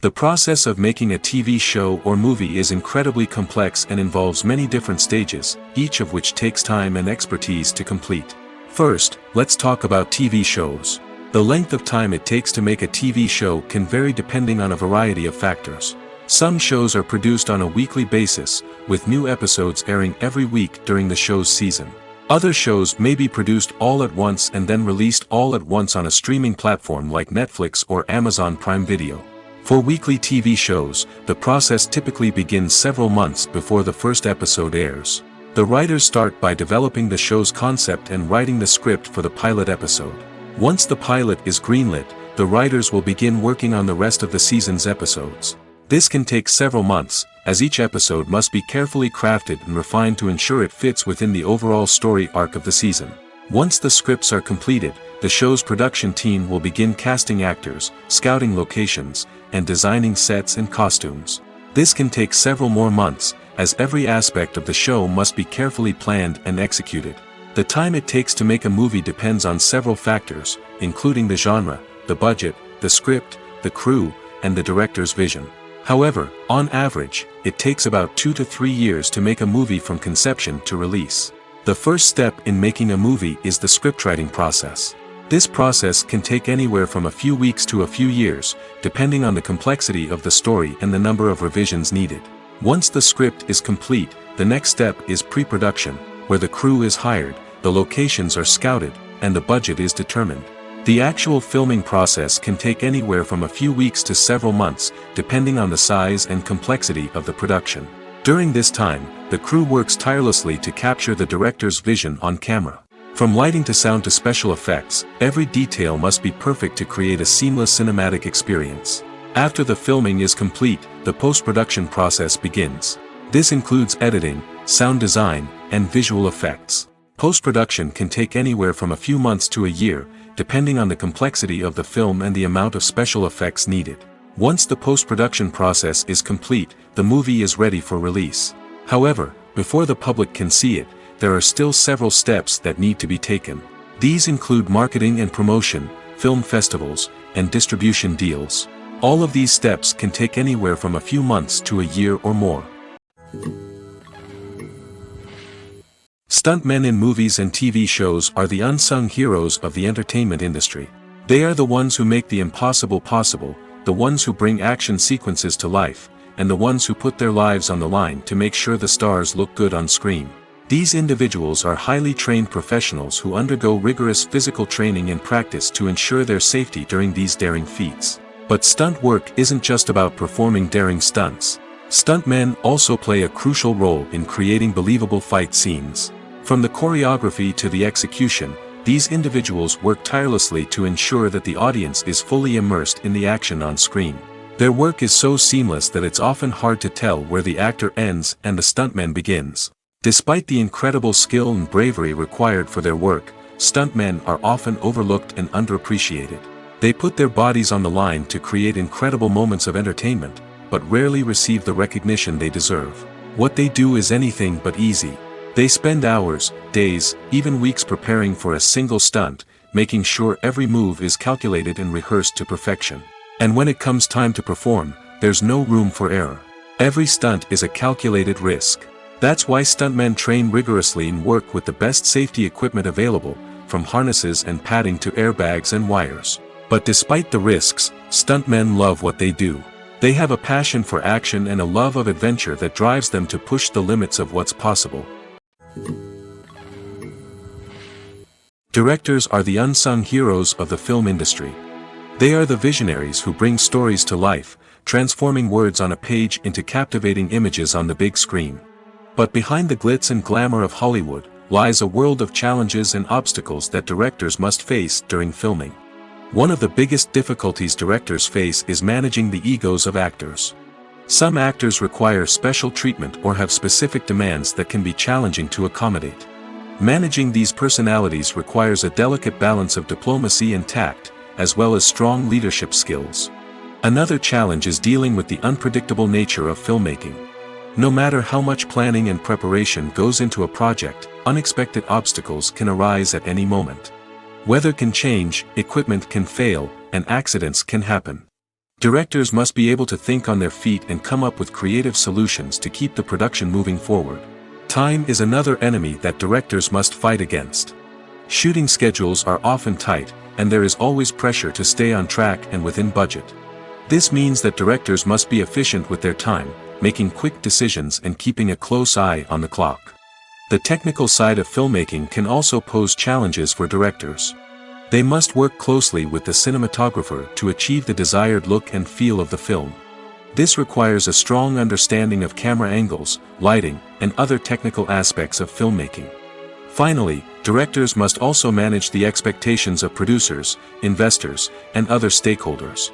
The process of making a TV show or movie is incredibly complex and involves many different stages, each of which takes time and expertise to complete. First, let's talk about TV shows. The length of time it takes to make a TV show can vary depending on a variety of factors. Some shows are produced on a weekly basis, with new episodes airing every week during the show's season. Other shows may be produced all at once and then released all at once on a streaming platform like Netflix or Amazon Prime Video. For weekly TV shows, the process typically begins several months before the first episode airs. The writers start by developing the show's concept and writing the script for the pilot episode. Once the pilot is greenlit, the writers will begin working on the rest of the season's episodes. This can take several months, as each episode must be carefully crafted and refined to ensure it fits within the overall story arc of the season. Once the scripts are completed, the show's production team will begin casting actors, scouting locations, and designing sets and costumes. This can take several more months, as every aspect of the show must be carefully planned and executed. The time it takes to make a movie depends on several factors, including the genre, the budget, the script, the crew, and the director's vision. However, on average, it takes about 2 to 3 years to make a movie from conception to release. The first step in making a movie is the scriptwriting process. This process can take anywhere from a few weeks to a few years, depending on the complexity of the story and the number of revisions needed. Once the script is complete, the next step is pre-production, where the crew is hired, the locations are scouted, and the budget is determined. The actual filming process can take anywhere from a few weeks to several months, depending on the size and complexity of the production. During this time, the crew works tirelessly to capture the director's vision on camera. From lighting to sound to special effects, every detail must be perfect to create a seamless cinematic experience. After the filming is complete, the post-production process begins. This includes editing, sound design, and visual effects. Post-production can take anywhere from a few months to a year, depending on the complexity of the film and the amount of special effects needed. Once the post-production process is complete, the movie is ready for release. However, before the public can see it, there are still several steps that need to be taken. These include marketing and promotion, film festivals, and distribution deals. All of these steps can take anywhere from a few months to a year or more. Stuntmen in movies and TV shows are the unsung heroes of the entertainment industry. They are the ones who make the impossible possible, the ones who bring action sequences to life, and the ones who put their lives on the line to make sure the stars look good on screen. These individuals are highly trained professionals who undergo rigorous physical training and practice to ensure their safety during these daring feats. But stunt work isn't just about performing daring stunts. Stuntmen also play a crucial role in creating believable fight scenes. From the choreography to the execution, these individuals work tirelessly to ensure that the audience is fully immersed in the action on screen. Their work is so seamless that it's often hard to tell where the actor ends and the stuntman begins. Despite the incredible skill and bravery required for their work, stuntmen are often overlooked and underappreciated. They put their bodies on the line to create incredible moments of entertainment, but rarely receive the recognition they deserve. What they do is anything but easy. They spend hours, days, even weeks preparing for a single stunt, making sure every move is calculated and rehearsed to perfection. And when it comes time to perform, there's no room for error. Every stunt is a calculated risk. That's why stuntmen train rigorously and work with the best safety equipment available, from harnesses and padding to airbags and wires. But despite the risks, stuntmen love what they do. They have a passion for action and a love of adventure that drives them to push the limits of what's possible. Directors are the unsung heroes of the film industry. They are the visionaries who bring stories to life, transforming words on a page into captivating images on the big screen. But behind the glitz and glamour of Hollywood, lies a world of challenges and obstacles that directors must face during filming. One of the biggest difficulties directors face is managing the egos of actors. Some actors require special treatment or have specific demands that can be challenging to accommodate. Managing these personalities requires a delicate balance of diplomacy and tact, as well as strong leadership skills. Another challenge is dealing with the unpredictable nature of filmmaking. No matter how much planning and preparation goes into a project, unexpected obstacles can arise at any moment. Weather can change, equipment can fail, and accidents can happen. Directors must be able to think on their feet and come up with creative solutions to keep the production moving forward. Time is another enemy that directors must fight against. Shooting schedules are often tight, and there is always pressure to stay on track and within budget. This means that directors must be efficient with their time, making quick decisions and keeping a close eye on the clock. The technical side of filmmaking can also pose challenges for directors. They must work closely with the cinematographer to achieve the desired look and feel of the film. This requires a strong understanding of camera angles, lighting, and other technical aspects of filmmaking. Finally, directors must also manage the expectations of producers, investors, and other stakeholders.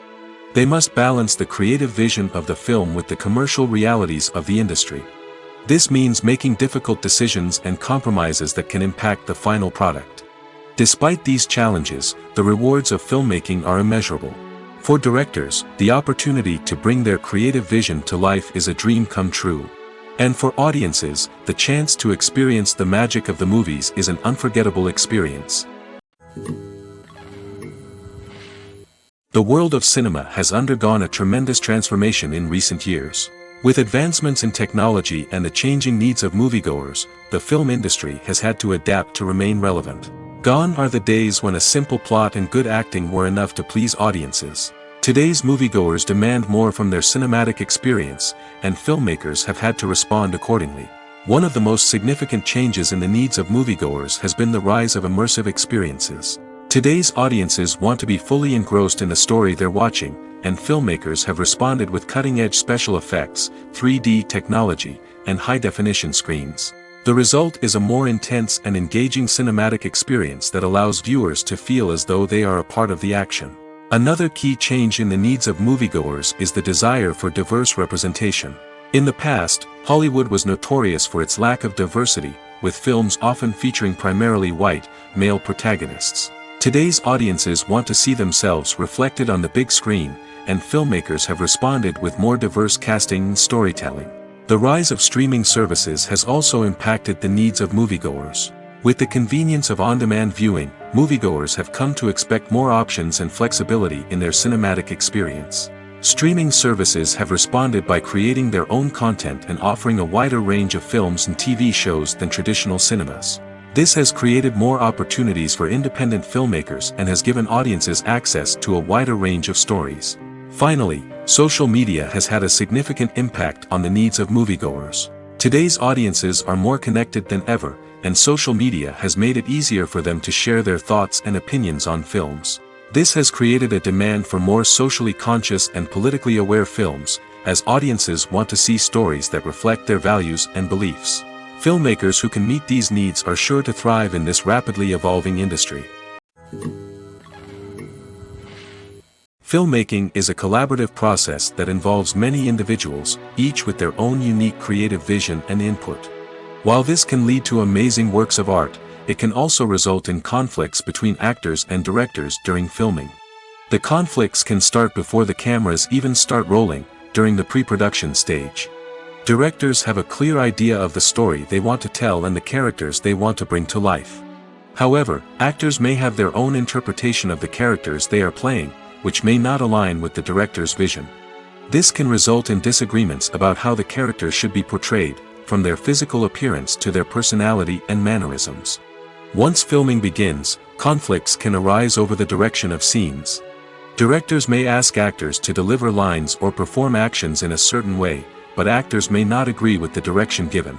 They must balance the creative vision of the film with the commercial realities of the industry. This means making difficult decisions and compromises that can impact the final product. Despite these challenges, the rewards of filmmaking are immeasurable. For directors, the opportunity to bring their creative vision to life is a dream come true. And for audiences, the chance to experience the magic of the movies is an unforgettable experience. The world of cinema has undergone a tremendous transformation in recent years. With advancements in technology and the changing needs of moviegoers, the film industry has had to adapt to remain relevant. Gone are the days when a simple plot and good acting were enough to please audiences. Today's moviegoers demand more from their cinematic experience, and filmmakers have had to respond accordingly. One of the most significant changes in the needs of moviegoers has been the rise of immersive experiences. Today's audiences want to be fully engrossed in the story they're watching, and filmmakers have responded with cutting-edge special effects, 3D technology, and high-definition screens. The result is a more intense and engaging cinematic experience that allows viewers to feel as though they are a part of the action. Another key change in the needs of moviegoers is the desire for diverse representation. In the past, Hollywood was notorious for its lack of diversity, with films often featuring primarily white, male protagonists. Today's audiences want to see themselves reflected on the big screen, and filmmakers have responded with more diverse casting and storytelling. The rise of streaming services has also impacted the needs of moviegoers. With the convenience of on-demand viewing, moviegoers have come to expect more options and flexibility in their cinematic experience. Streaming services have responded by creating their own content and offering a wider range of films and TV shows than traditional cinemas. This has created more opportunities for independent filmmakers and has given audiences access to a wider range of stories. Finally, social media has had a significant impact on the needs of moviegoers. Today's audiences are more connected than ever, and social media has made it easier for them to share their thoughts and opinions on films. This has created a demand for more socially conscious and politically aware films, as audiences want to see stories that reflect their values and beliefs. Filmmakers who can meet these needs are sure to thrive in this rapidly evolving industry. Filmmaking is a collaborative process that involves many individuals, each with their own unique creative vision and input. While this can lead to amazing works of art, it can also result in conflicts between actors and directors during filming. The conflicts can start before the cameras even start rolling, during the pre-production stage. Directors have a clear idea of the story they want to tell and the characters they want to bring to life. However, actors may have their own interpretation of the characters they are playing, which may not align with the director's vision. This can result in disagreements about how the characters should be portrayed, from their physical appearance to their personality and mannerisms. Once filming begins, conflicts can arise over the direction of scenes. Directors may ask actors to deliver lines or perform actions in a certain way, but actors may not agree with the direction given.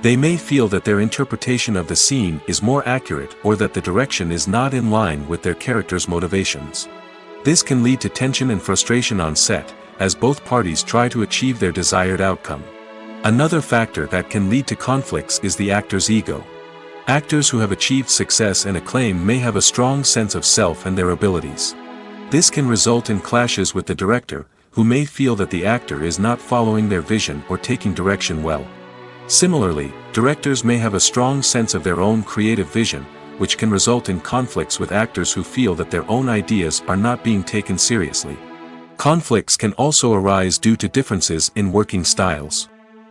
They may feel that their interpretation of the scene is more accurate or that the direction is not in line with their character's motivations. This can lead to tension and frustration on set, as both parties try to achieve their desired outcome. Another factor that can lead to conflicts is the actor's ego. Actors who have achieved success and acclaim may have a strong sense of self and their abilities. This can result in clashes with the director, who may feel that the actor is not following their vision or taking direction well. Similarly, directors may have a strong sense of their own creative vision, which can result in conflicts with actors who feel that their own ideas are not being taken seriously. Conflicts can also arise due to differences in working styles.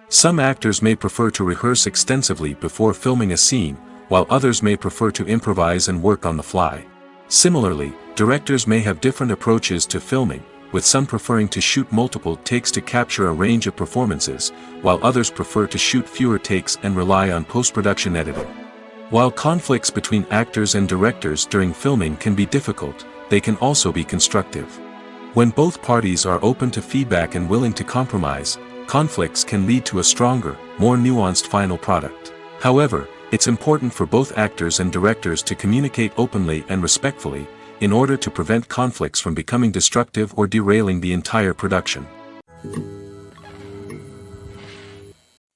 Some actors may prefer to rehearse extensively before filming a scene, while others may prefer to improvise and work on the fly. Similarly, directors may have different approaches to filming, with some preferring to shoot multiple takes to capture a range of performances, while others prefer to shoot fewer takes and rely on post-production editing. While conflicts between actors and directors during filming can be difficult, they can also be constructive. When both parties are open to feedback and willing to compromise, conflicts can lead to a stronger, more nuanced final product. However, it's important for both actors and directors to communicate openly and respectfully, in order to prevent conflicts from becoming destructive or derailing the entire production.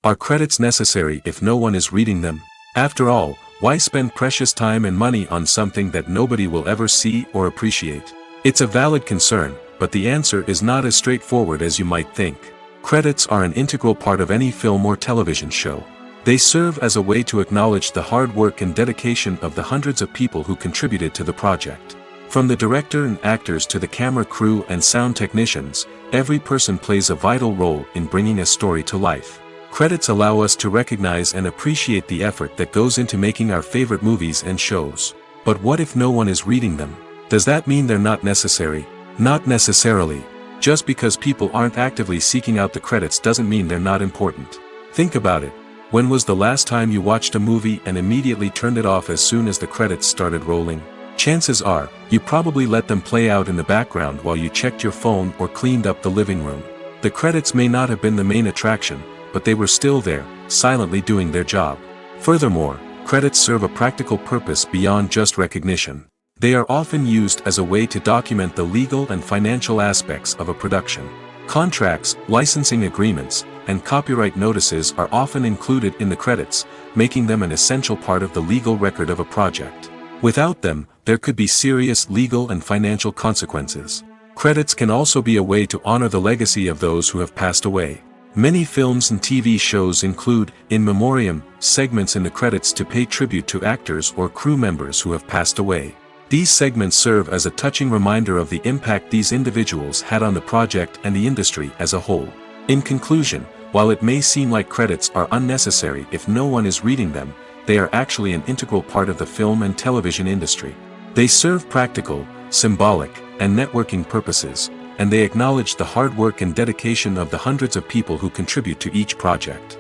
Are credits necessary if no one is reading them? After all, why spend precious time and money on something that nobody will ever see or appreciate? It's a valid concern, but the answer is not as straightforward as you might think. Credits are an integral part of any film or television show. They serve as a way to acknowledge the hard work and dedication of the hundreds of people who contributed to the project. From the director and actors to the camera crew and sound technicians, every person plays a vital role in bringing a story to life. Credits allow us to recognize and appreciate the effort that goes into making our favorite movies and shows. But what if no one is reading them? Does that mean they're not necessary? Not necessarily. Just because people aren't actively seeking out the credits doesn't mean they're not important. Think about it. When was the last time you watched a movie and immediately turned it off as soon as the credits started rolling? Chances are, you probably let them play out in the background while you checked your phone or cleaned up the living room. The credits may not have been the main attraction, but they were still there, silently doing their job. Furthermore, credits serve a practical purpose beyond just recognition. They are often used as a way to document the legal and financial aspects of a production. Contracts, licensing agreements, and copyright notices are often included in the credits, making them an essential part of the legal record of a project. Without them, there could be serious legal and financial consequences. Credits can also be a way to honor the legacy of those who have passed away. Many films and TV shows include, in memoriam, segments in the credits to pay tribute to actors or crew members who have passed away. These segments serve as a touching reminder of the impact these individuals had on the project and the industry as a whole. In conclusion, while it may seem like credits are unnecessary if no one is reading them, they are actually an integral part of the film and television industry. They serve practical, symbolic, and networking purposes, and they acknowledge the hard work and dedication of the hundreds of people who contribute to each project.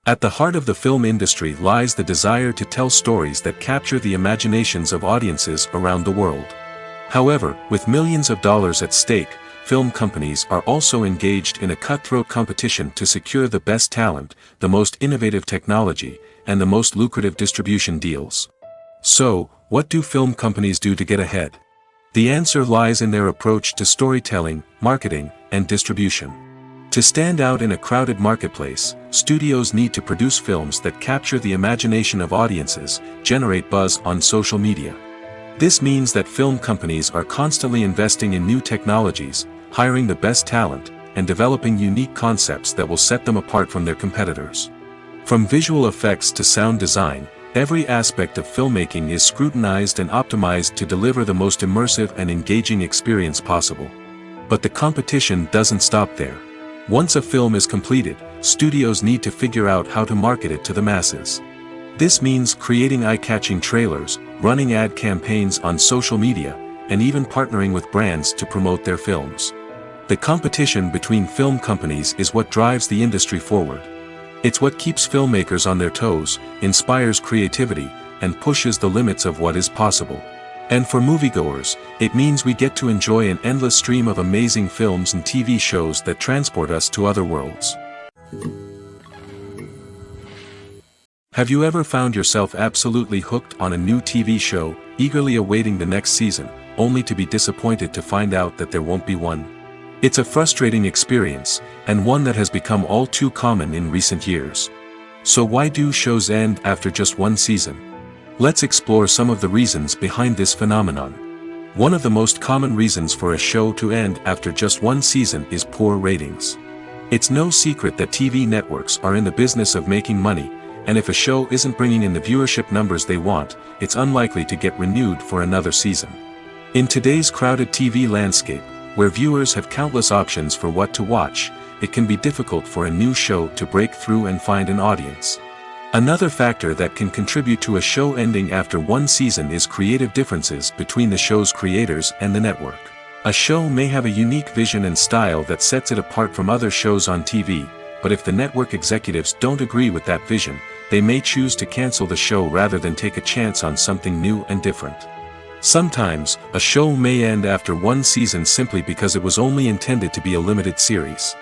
At the heart of the film industry lies the desire to tell stories that capture the imaginations of audiences around the world. However, with millions of dollars at stake, film companies are also engaged in a cutthroat competition to secure the best talent, the most innovative technology, and the most lucrative distribution deals. So, what do film companies do to get ahead? The answer lies in their approach to storytelling, marketing, and distribution. To stand out in a crowded marketplace, studios need to produce films that capture the imagination of audiences, generate buzz on social media. This means that film companies are constantly investing in new technologies, hiring the best talent, and developing unique concepts that will set them apart from their competitors. From visual effects to sound design, every aspect of filmmaking is scrutinized and optimized to deliver the most immersive and engaging experience possible. But the competition doesn't stop there. Once a film is completed, studios need to figure out how to market it to the masses. This means creating eye-catching trailers, running ad campaigns on social media, and even partnering with brands to promote their films. The competition between film companies is what drives the industry forward. It's what keeps filmmakers on their toes, inspires creativity, and pushes the limits of what is possible. And for moviegoers, it means we get to enjoy an endless stream of amazing films and TV shows that transport us to other worlds. Have you ever found yourself absolutely hooked on a new TV show, eagerly awaiting the next season, only to be disappointed to find out that there won't be one? It's a frustrating experience, and one that has become all too common in recent years. So why do shows end after just one season? Let's explore some of the reasons behind this phenomenon. One of the most common reasons for a show to end after just one season is poor ratings. It's no secret that TV networks are in the business of making money, and if a show isn't bringing in the viewership numbers they want, it's unlikely to get renewed for another season. In today's crowded TV landscape, where viewers have countless options for what to watch, it can be difficult for a new show to break through and find an audience. Another factor that can contribute to a show ending after one season is creative differences between the show's creators and the network. A show may have a unique vision and style that sets it apart from other shows on TV, but if the network executives don't agree with that vision, they may choose to cancel the show rather than take a chance on something new and different. Sometimes, a show may end after one season simply because it was only intended to be a limited series.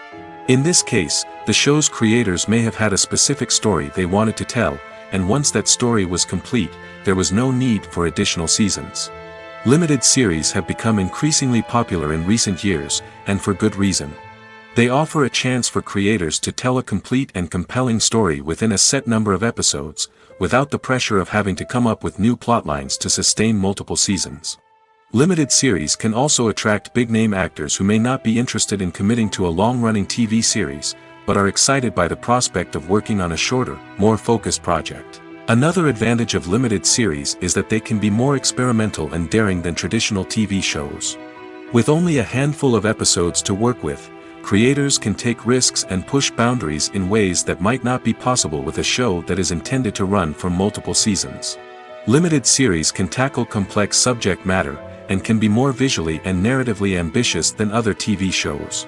In this case, the show's creators may have had a specific story they wanted to tell, and once that story was complete, there was no need for additional seasons. Limited series have become increasingly popular in recent years, and for good reason. They offer a chance for creators to tell a complete and compelling story within a set number of episodes, without the pressure of having to come up with new plotlines to sustain multiple seasons. Limited series can also attract big-name actors who may not be interested in committing to a long-running TV series, but are excited by the prospect of working on a shorter, more focused project. Another advantage of limited series is that they can be more experimental and daring than traditional TV shows. With only a handful of episodes to work with, creators can take risks and push boundaries in ways that might not be possible with a show that is intended to run for multiple seasons. Limited series can tackle complex subject matter, and can be more visually and narratively ambitious than other TV shows.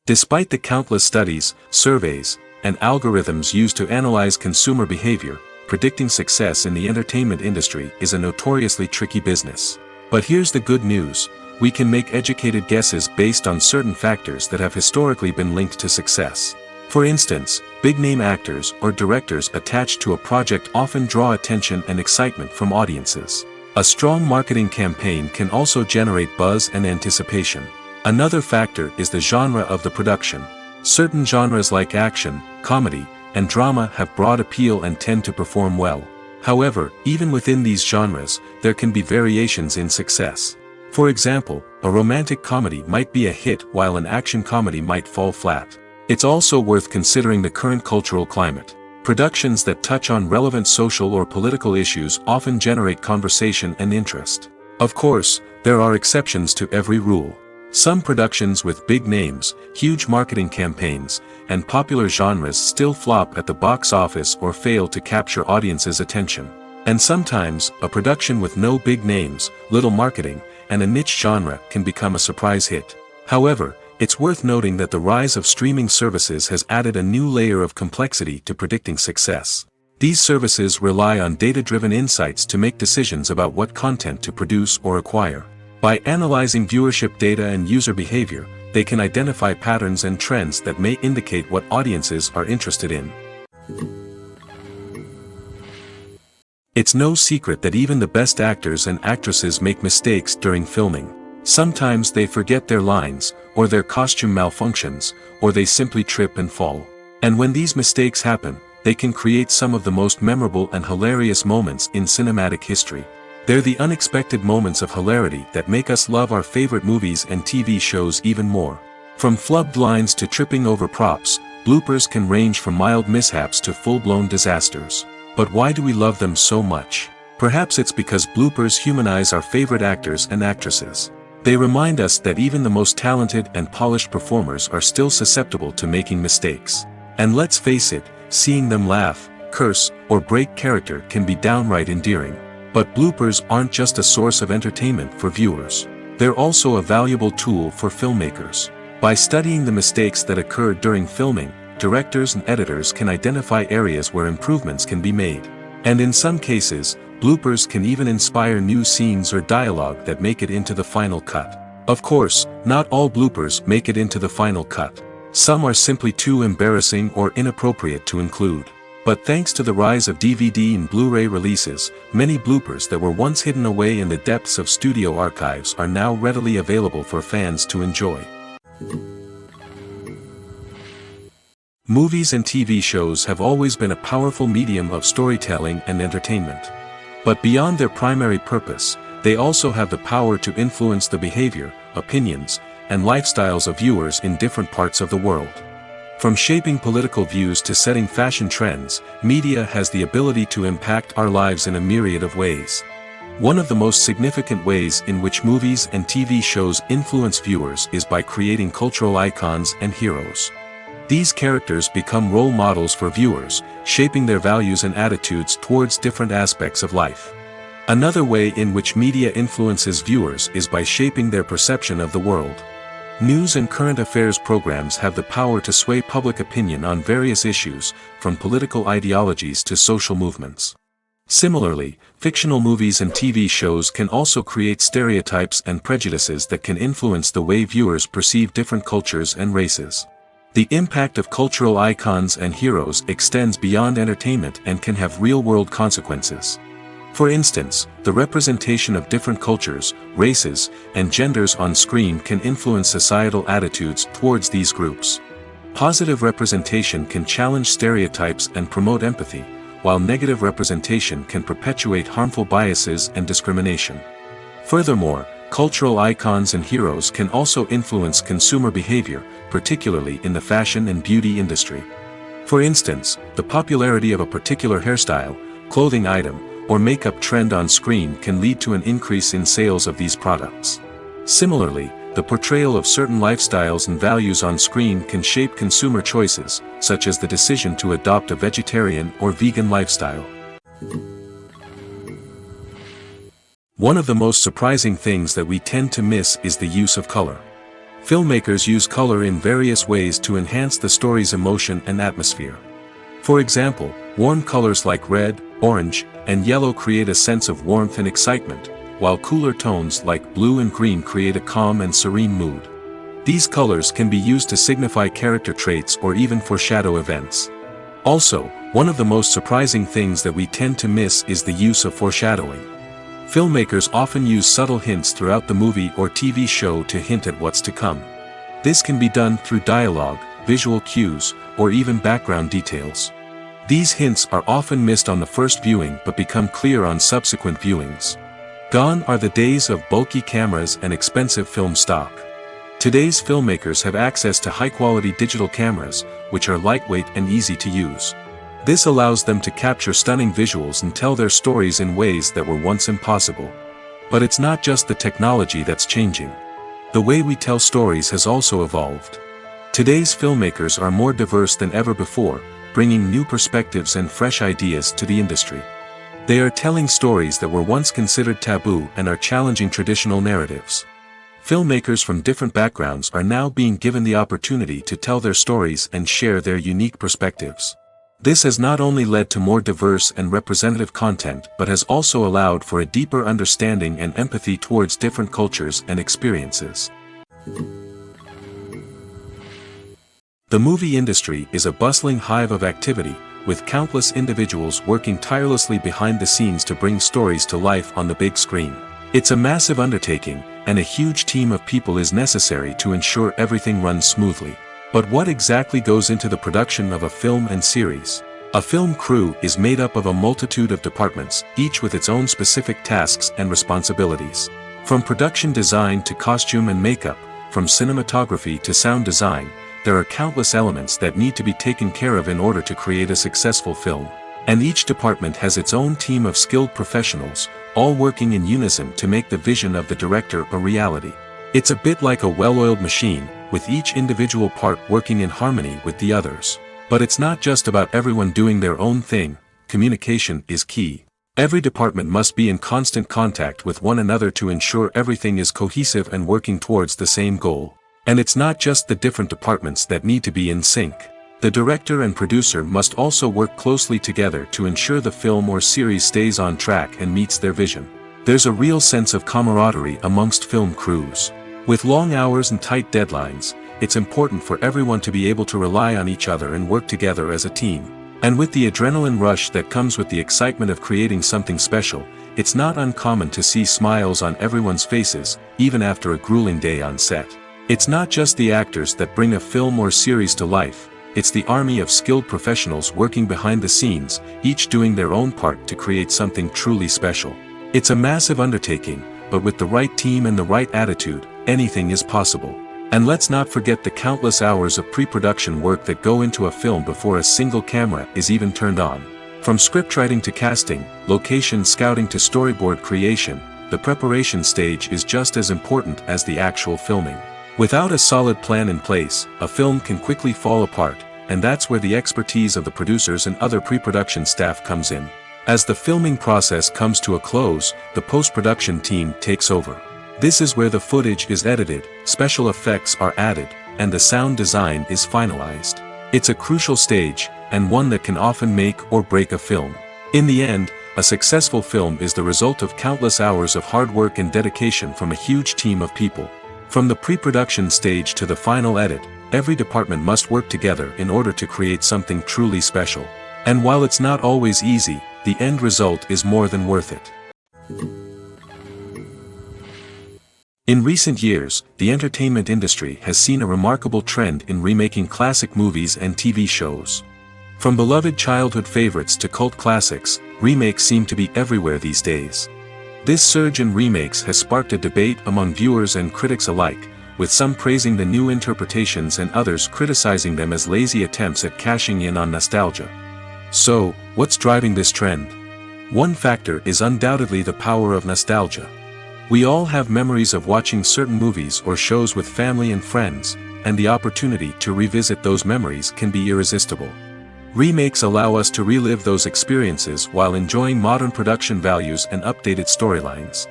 Despite the countless studies, surveys, and algorithms used to analyze consumer behavior, predicting success in the entertainment industry is a notoriously tricky business. But here's the good news: we can make educated guesses based on certain factors that have historically been linked to success. For instance, big-name actors or directors attached to a project often draw attention and excitement from audiences. A strong marketing campaign can also generate buzz and anticipation. Another factor is the genre of the production. Certain genres like action, comedy, and drama have broad appeal and tend to perform well. However, even within these genres, there can be variations in success. For example, a romantic comedy might be a hit while an action comedy might fall flat. It's also worth considering the current cultural climate. Productions that touch on relevant social or political issues often generate conversation and interest. Of course, there are exceptions to every rule. Some productions with big names, huge marketing campaigns, and popular genres still flop at the box office or fail to capture audiences' attention. And sometimes, a production with no big names, little marketing, and a niche genre can become a surprise hit. However, it's worth noting that the rise of streaming services has added a new layer of complexity to predicting success. These services rely on data-driven insights to make decisions about what content to produce or acquire. By analyzing viewership data and user behavior, they can identify patterns and trends that may indicate what audiences are interested in. It's no secret that even the best actors and actresses make mistakes during filming. Sometimes they forget their lines, or their costume malfunctions, or they simply trip and fall. And when these mistakes happen, they can create some of the most memorable and hilarious moments in cinematic history. They're the unexpected moments of hilarity that make us love our favorite movies and TV shows even more. From flubbed lines to tripping over props, bloopers can range from mild mishaps to full-blown disasters. But why do we love them so much? Perhaps it's because bloopers humanize our favorite actors and actresses. They remind us that even the most talented and polished performers are still susceptible to making mistakes. And let's face it, seeing them laugh, curse, or break character can be downright endearing. But bloopers aren't just a source of entertainment for viewers. They're also a valuable tool for filmmakers. By studying the mistakes that occur during filming, directors and editors can identify areas where improvements can be made. And in some cases, bloopers can even inspire new scenes or dialogue that make it into the final cut. Of course, not all bloopers make it into the final cut. Some are simply too embarrassing or inappropriate to include. But thanks to the rise of DVD and Blu-ray releases, many bloopers that were once hidden away in the depths of studio archives are now readily available for fans to enjoy. Movies and TV shows have always been a powerful medium of storytelling and entertainment. But beyond their primary purpose, they also have the power to influence the behavior, opinions, and lifestyles of viewers in different parts of the world. From shaping political views to setting fashion trends, media has the ability to impact our lives in a myriad of ways. One of the most significant ways in which movies and TV shows influence viewers is by creating cultural icons and heroes. These characters become role models for viewers, shaping their values and attitudes towards different aspects of life. Another way in which media influences viewers is by shaping their perception of the world. News and current affairs programs have the power to sway public opinion on various issues, from political ideologies to social movements. Similarly, fictional movies and TV shows can also create stereotypes and prejudices that can influence the way viewers perceive different cultures and races. The impact of cultural icons and heroes extends beyond entertainment and can have real-world consequences. For instance, the representation of different cultures, races, and genders on screen can influence societal attitudes towards these groups. Positive representation can challenge stereotypes and promote empathy, while negative representation can perpetuate harmful biases and discrimination. Furthermore, cultural icons and heroes can also influence consumer behavior, particularly in the fashion and beauty industry. For instance, the popularity of a particular hairstyle, clothing item, or makeup trend on screen can lead to an increase in sales of these products. Similarly, the portrayal of certain lifestyles and values on screen can shape consumer choices, such as the decision to adopt a vegetarian or vegan lifestyle. One of the most surprising things that we tend to miss is the use of color. Filmmakers use color in various ways to enhance the story's emotion and atmosphere. For example, warm colors like red, orange, and yellow create a sense of warmth and excitement, while cooler tones like blue and green create a calm and serene mood. These colors can be used to signify character traits or even foreshadow events. Also, one of the most surprising things that we tend to miss is the use of foreshadowing. Filmmakers often use subtle hints throughout the movie or TV show to hint at what's to come. This can be done through dialogue, visual cues, or even background details. These hints are often missed on the first viewing but become clear on subsequent viewings. Gone are the days of bulky cameras and expensive film stock. Today's filmmakers have access to high-quality digital cameras, which are lightweight and easy to use. This allows them to capture stunning visuals and tell their stories in ways that were once impossible. But it's not just the technology that's changing. The way we tell stories has also evolved. Today's filmmakers are more diverse than ever before, bringing new perspectives and fresh ideas to the industry. They are telling stories that were once considered taboo and are challenging traditional narratives. Filmmakers from different backgrounds are now being given the opportunity to tell their stories and share their unique perspectives. This has not only led to more diverse and representative content but has also allowed for a deeper understanding and empathy towards different cultures and experiences. The movie industry is a bustling hive of activity, with countless individuals working tirelessly behind the scenes to bring stories to life on the big screen. It's a massive undertaking, and a huge team of people is necessary to ensure everything runs smoothly. But what exactly goes into the production of a film and series? A film crew is made up of a multitude of departments, each with its own specific tasks and responsibilities. From production design to costume and makeup, from cinematography to sound design, there are countless elements that need to be taken care of in order to create a successful film. And each department has its own team of skilled professionals, all working in unison to make the vision of the director a reality. It's a bit like a well-oiled machine, with each individual part working in harmony with the others. But it's not just about everyone doing their own thing. Communication is key. Every department must be in constant contact with one another to ensure everything is cohesive and working towards the same goal. And it's not just the different departments that need to be in sync. The director and producer must also work closely together to ensure the film or series stays on track and meets their vision. There's a real sense of camaraderie amongst film crews. With long hours and tight deadlines, it's important for everyone to be able to rely on each other and work together as a team. And with the adrenaline rush that comes with the excitement of creating something special, it's not uncommon to see smiles on everyone's faces, even after a grueling day on set. It's not just the actors that bring a film or series to life, it's the army of skilled professionals working behind the scenes, each doing their own part to create something truly special. It's a massive undertaking, but with the right team and the right attitude, anything is possible. And let's not forget the countless hours of pre-production work that go into a film before a single camera is even turned on. From scriptwriting to casting, location scouting to storyboard creation, the preparation stage is just as important as the actual filming. Without a solid plan in place, a film can quickly fall apart, and that's where the expertise of the producers and other pre-production staff comes in. As the filming process comes to a close, the post-production team takes over. This is where the footage is edited, special effects are added, and the sound design is finalized. It's a crucial stage, and one that can often make or break a film. In the end, a successful film is the result of countless hours of hard work and dedication from a huge team of people. From the pre-production stage to the final edit, every department must work together in order to create something truly special. And while it's not always easy, the end result is more than worth it. In recent years, the entertainment industry has seen a remarkable trend in remaking classic movies and TV shows. From beloved childhood favorites to cult classics, remakes seem to be everywhere these days. This surge in remakes has sparked a debate among viewers and critics alike, with some praising the new interpretations and others criticizing them as lazy attempts at cashing in on nostalgia. So, what's driving this trend? One factor is undoubtedly the power of nostalgia. We all have memories of watching certain movies or shows with family and friends, and the opportunity to revisit those memories can be irresistible. Remakes allow us to relive those experiences while enjoying modern production values and updated storylines.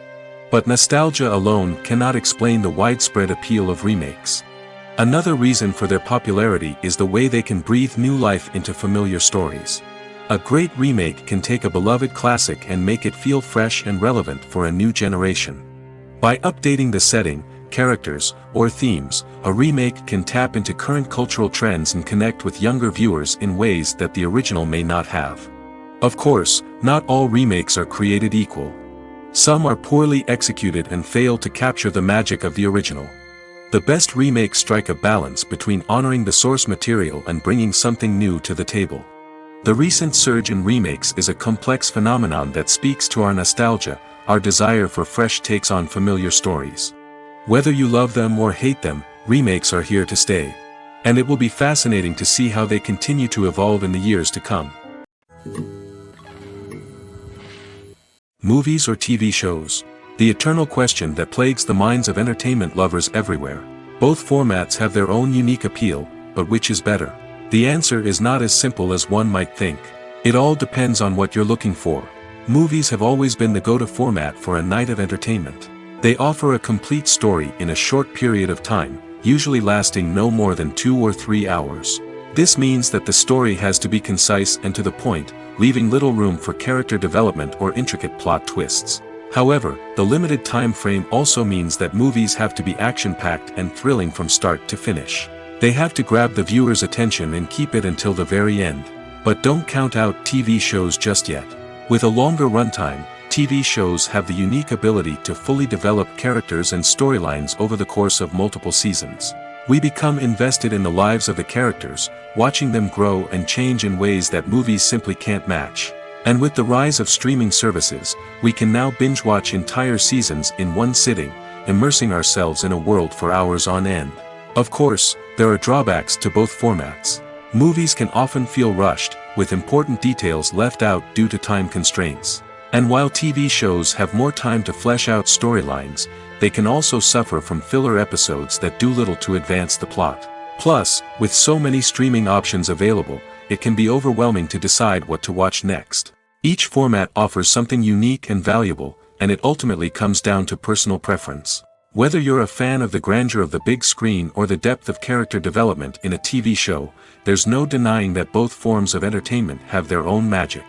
But nostalgia alone cannot explain the widespread appeal of remakes. Another reason for their popularity is the way they can breathe new life into familiar stories. A great remake can take a beloved classic and make it feel fresh and relevant for a new generation. By updating the setting, characters, or themes, a remake can tap into current cultural trends and connect with younger viewers in ways that the original may not have. Of course, not all remakes are created equal. Some are poorly executed and fail to capture the magic of the original. The best remakes strike a balance between honoring the source material and bringing something new to the table. The recent surge in remakes is a complex phenomenon that speaks to our nostalgia, our desire for fresh takes on familiar stories. Whether you love them or hate them, remakes are here to stay. And it will be fascinating to see how they continue to evolve in the years to come. Movies or TV shows? The eternal question that plagues the minds of entertainment lovers everywhere. Both formats have their own unique appeal, but which is better? The answer is not as simple as one might think. It all depends on what you're looking for. Movies have always been the go-to format for a night of entertainment. They offer a complete story in a short period of time, usually lasting no more than 2 or 3 hours. This means that the story has to be concise and to the point, leaving little room for character development or intricate plot twists. However, the limited time frame also means that movies have to be action-packed and thrilling from start to finish. They have to grab the viewer's attention and keep it until the very end. But don't count out TV shows just yet. With a longer runtime, TV shows have the unique ability to fully develop characters and storylines over the course of multiple seasons. We become invested in the lives of the characters, watching them grow and change in ways that movies simply can't match. And with the rise of streaming services, we can now binge-watch entire seasons in one sitting, immersing ourselves in a world for hours on end. Of course, there are drawbacks to both formats. Movies can often feel rushed, with important details left out due to time constraints. And while TV shows have more time to flesh out storylines, they can also suffer from filler episodes that do little to advance the plot. Plus, with so many streaming options available, it can be overwhelming to decide what to watch next. Each format offers something unique and valuable, and it ultimately comes down to personal preference. Whether you're a fan of the grandeur of the big screen or the depth of character development in a TV show, there's no denying that both forms of entertainment have their own magic.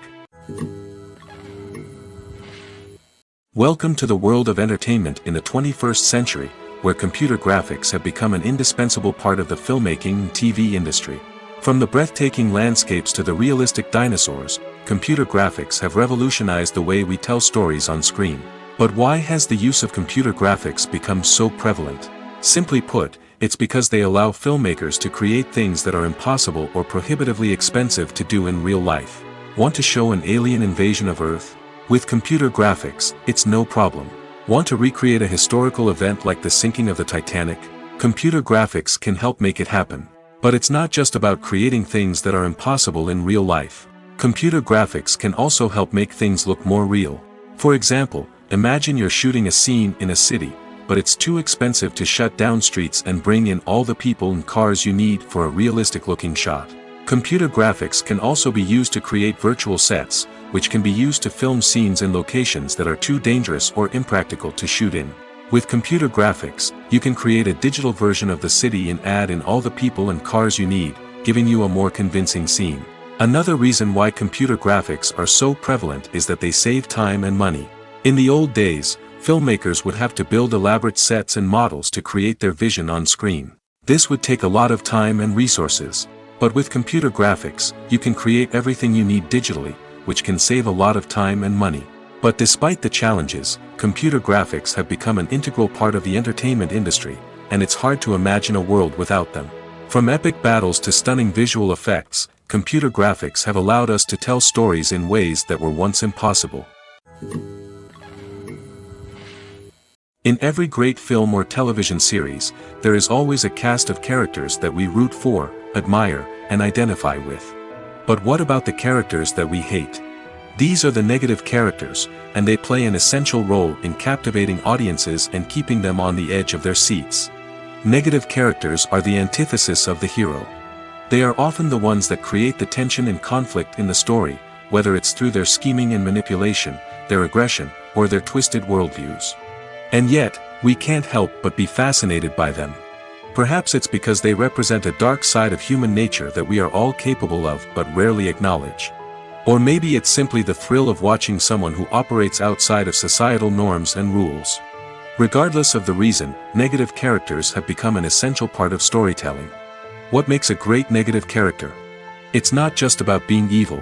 Welcome to the world of entertainment in the 21st century, where computer graphics have become an indispensable part of the filmmaking and TV industry. From the breathtaking landscapes to the realistic dinosaurs, computer graphics have revolutionized the way we tell stories on screen. But why has the use of computer graphics become so prevalent? Simply put, it's because they allow filmmakers to create things that are impossible or prohibitively expensive to do in real life. Want to show an alien invasion of Earth? With computer graphics, it's no problem. Want to recreate a historical event like the sinking of the Titanic? Computer graphics can help make it happen. But it's not just about creating things that are impossible in real life. Computer graphics can also help make things look more real. For example, imagine you're shooting a scene in a city, but it's too expensive to shut down streets and bring in all the people and cars you need for a realistic-looking shot. Computer graphics can also be used to create virtual sets, which can be used to film scenes in locations that are too dangerous or impractical to shoot in. With computer graphics, you can create a digital version of the city and add in all the people and cars you need, giving you a more convincing scene. Another reason why computer graphics are so prevalent is that they save time and money. In the old days, filmmakers would have to build elaborate sets and models to create their vision on screen. This would take a lot of time and resources. But with computer graphics, you can create everything you need digitally, which can save a lot of time and money. But despite the challenges, computer graphics have become an integral part of the entertainment industry, and it's hard to imagine a world without them. From epic battles to stunning visual effects, computer graphics have allowed us to tell stories in ways that were once impossible. In every great film or television series, there is always a cast of characters that we root for, admire, and identify with. But what about the characters that we hate? These are the negative characters, and they play an essential role in captivating audiences and keeping them on the edge of their seats. Negative characters are the antithesis of the hero. They are often the ones that create the tension and conflict in the story, whether it's through their scheming and manipulation, their aggression, or their twisted worldviews. And yet, we can't help but be fascinated by them. Perhaps it's because they represent a dark side of human nature that we are all capable of but rarely acknowledge. Or maybe it's simply the thrill of watching someone who operates outside of societal norms and rules. Regardless of the reason, negative characters have become an essential part of storytelling. What makes a great negative character? It's not just about being evil.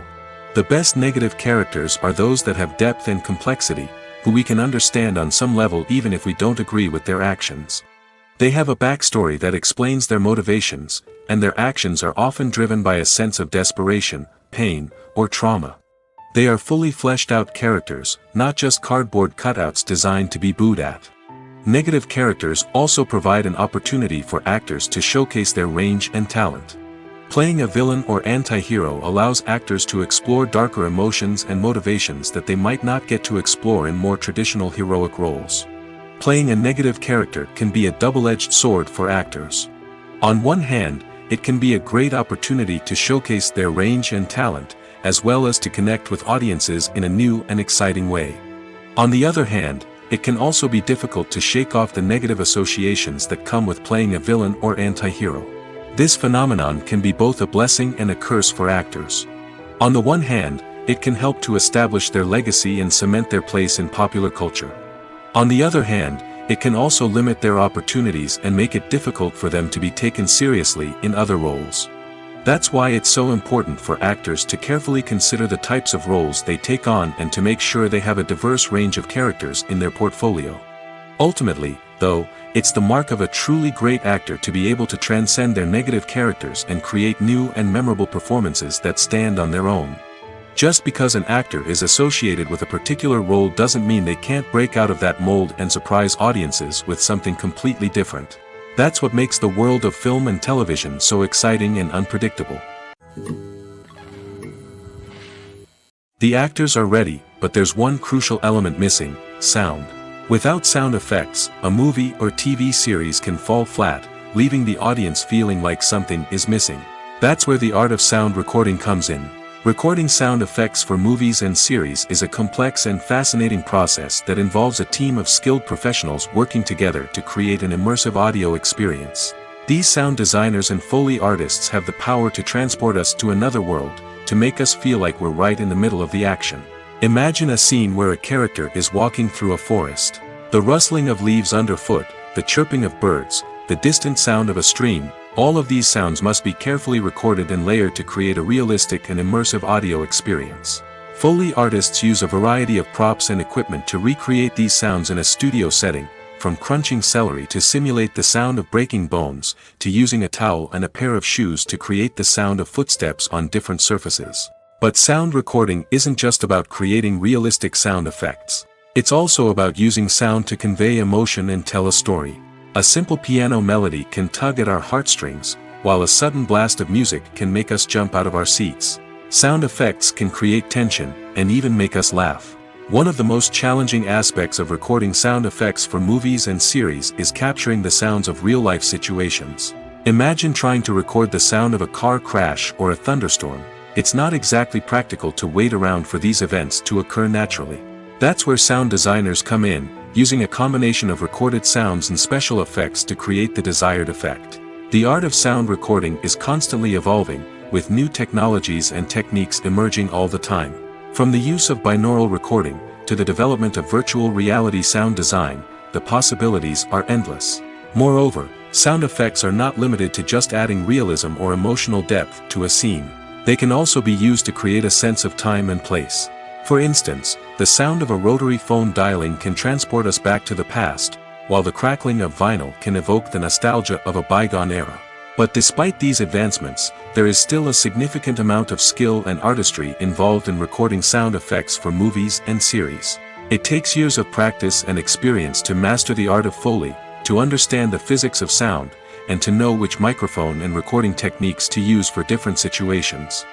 The best negative characters are those that have depth and complexity, who we can understand on some level even if we don't agree with their actions. They have a backstory that explains their motivations, and their actions are often driven by a sense of desperation, pain, or trauma. They are fully fleshed out characters, not just cardboard cutouts designed to be booed at. Negative characters also provide an opportunity for actors to showcase their range and talent. Playing a villain or anti-hero allows actors to explore darker emotions and motivations that they might not get to explore in more traditional heroic roles. Playing a negative character can be a double-edged sword for actors. On one hand, it can be a great opportunity to showcase their range and talent, as well as to connect with audiences in a new and exciting way. On the other hand, it can also be difficult to shake off the negative associations that come with playing a villain or anti-hero. This phenomenon can be both a blessing and a curse for actors. On the one hand, it can help to establish their legacy and cement their place in popular culture. On the other hand, it can also limit their opportunities and make it difficult for them to be taken seriously in other roles. That's why it's so important for actors to carefully consider the types of roles they take on and to make sure they have a diverse range of characters in their portfolio. Ultimately, though, it's the mark of a truly great actor to be able to transcend their negative characters and create new and memorable performances that stand on their own. Just because an actor is associated with a particular role doesn't mean they can't break out of that mold and surprise audiences with something completely different. That's what makes the world of film and television so exciting and unpredictable. The actors are ready, but there's one crucial element missing: sound. Without sound effects, a movie or TV series can fall flat, leaving the audience feeling like something is missing. That's where the art of sound recording comes in. Recording sound effects for movies and series is a complex and fascinating process that involves a team of skilled professionals working together to create an immersive audio experience. These sound designers and Foley artists have the power to transport us to another world, to make us feel like we're right in the middle of the action. Imagine a scene where a character is walking through a forest. The rustling of leaves underfoot, the chirping of birds, the distant sound of a stream, all of these sounds must be carefully recorded and layered to create a realistic and immersive audio experience. Foley artists use a variety of props and equipment to recreate these sounds in a studio setting, from crunching celery to simulate the sound of breaking bones, to using a towel and a pair of shoes to create the sound of footsteps on different surfaces. But sound recording isn't just about creating realistic sound effects. It's also about using sound to convey emotion and tell a story. A simple piano melody can tug at our heartstrings, while a sudden blast of music can make us jump out of our seats. Sound effects can create tension, and even make us laugh. One of the most challenging aspects of recording sound effects for movies and series is capturing the sounds of real-life situations. Imagine trying to record the sound of a car crash or a thunderstorm. It's not exactly practical to wait around for these events to occur naturally. That's where sound designers come in, using a combination of recorded sounds and special effects to create the desired effect. The art of sound recording is constantly evolving, with new technologies and techniques emerging all the time. From the use of binaural recording, to the development of virtual reality sound design, the possibilities are endless. Moreover, sound effects are not limited to just adding realism or emotional depth to a scene. They can also be used to create a sense of time and place. For instance, the sound of a rotary phone dialing can transport us back to the past, while the crackling of vinyl can evoke the nostalgia of a bygone era. But despite these advancements, there is still a significant amount of skill and artistry involved in recording sound effects for movies and series. It takes years of practice and experience to master the art of Foley, to understand the physics of sound, and to know which microphone and recording techniques to use for different situations.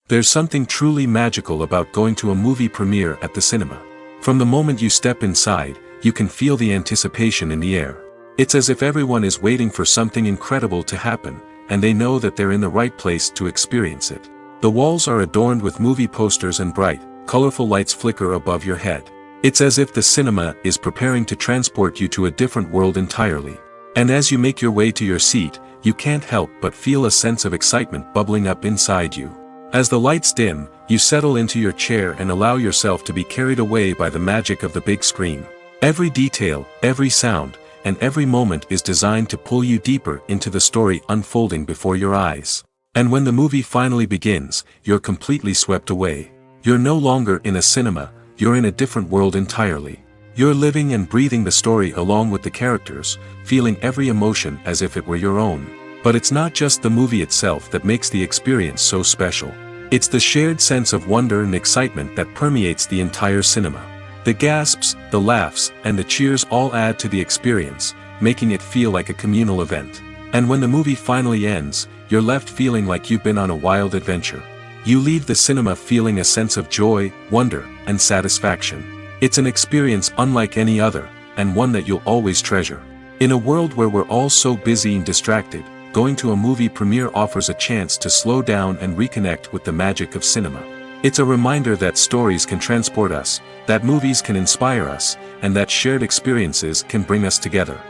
There's something truly magical about going to a movie premiere at the cinema. From the moment you step inside, you can feel the anticipation in the air. It's as if everyone is waiting for something incredible to happen, and they know that they're in the right place to experience it. The walls are adorned with movie posters and bright, colorful lights flicker above your head. It's as if the cinema is preparing to transport you to a different world entirely. And as you make your way to your seat, you can't help but feel a sense of excitement bubbling up inside you. As the lights dim, you settle into your chair and allow yourself to be carried away by the magic of the big screen. Every detail, every sound, and every moment is designed to pull you deeper into the story unfolding before your eyes. And when the movie finally begins, you're completely swept away. You're no longer in a cinema, you're in a different world entirely. You're living and breathing the story along with the characters, feeling every emotion as if it were your own. But it's not just the movie itself that makes the experience so special. It's the shared sense of wonder and excitement that permeates the entire cinema. The gasps, the laughs, and the cheers all add to the experience, making it feel like a communal event. And when the movie finally ends, you're left feeling like you've been on a wild adventure. You leave the cinema feeling a sense of joy, wonder, and satisfaction. It's an experience unlike any other, and one that you'll always treasure. In a world where we're all so busy and distracted, going to a movie premiere offers a chance to slow down and reconnect with the magic of cinema. It's a reminder that stories can transport us, that movies can inspire us, and that shared experiences can bring us together.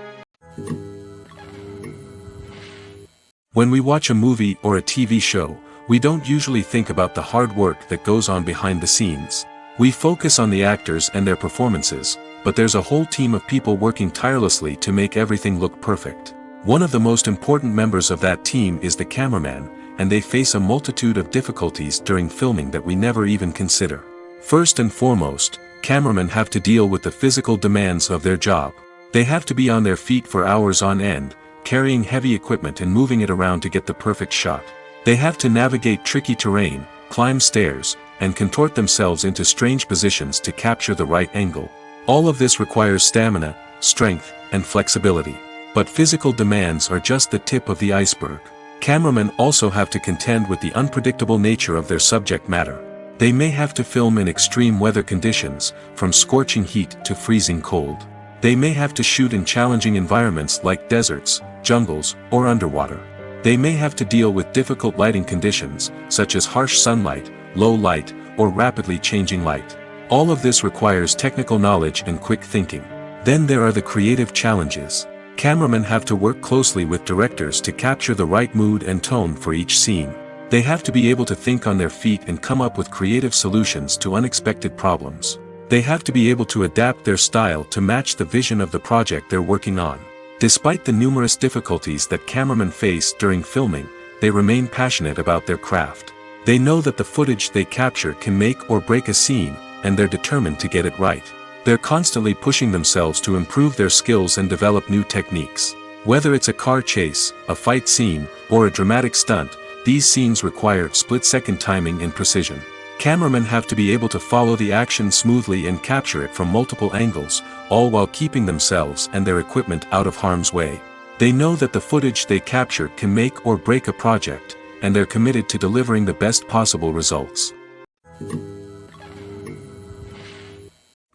When we watch a movie or a TV show, we don't usually think about the hard work that goes on behind the scenes. We focus on the actors and their performances, but there's a whole team of people working tirelessly to make everything look perfect. One of the most important members of that team is the cameraman, and they face a multitude of difficulties during filming that we never even consider. First and foremost, cameramen have to deal with the physical demands of their job. They have to be on their feet for hours on end, carrying heavy equipment and moving it around to get the perfect shot. They have to navigate tricky terrain, climb stairs, and contort themselves into strange positions to capture the right angle. All of this requires stamina, strength, and flexibility. But physical demands are just the tip of the iceberg. Cameramen also have to contend with the unpredictable nature of their subject matter. They may have to film in extreme weather conditions, from scorching heat to freezing cold. They may have to shoot in challenging environments like deserts, jungles, or underwater. They may have to deal with difficult lighting conditions, such as harsh sunlight, low light, or rapidly changing light. All of this requires technical knowledge and quick thinking. Then there are the creative challenges. Cameramen have to work closely with directors to capture the right mood and tone for each scene. They have to be able to think on their feet and come up with creative solutions to unexpected problems. They have to be able to adapt their style to match the vision of the project they're working on. Despite the numerous difficulties that cameramen face during filming, they remain passionate about their craft. They know that the footage they capture can make or break a scene, and they're determined to get it right. They're constantly pushing themselves to improve their skills and develop new techniques. Whether it's a car chase, a fight scene, or a dramatic stunt, these scenes require split-second timing and precision. Cameramen have to be able to follow the action smoothly and capture it from multiple angles, all while keeping themselves and their equipment out of harm's way. They know that the footage they capture can make or break a project, and they're committed to delivering the best possible results.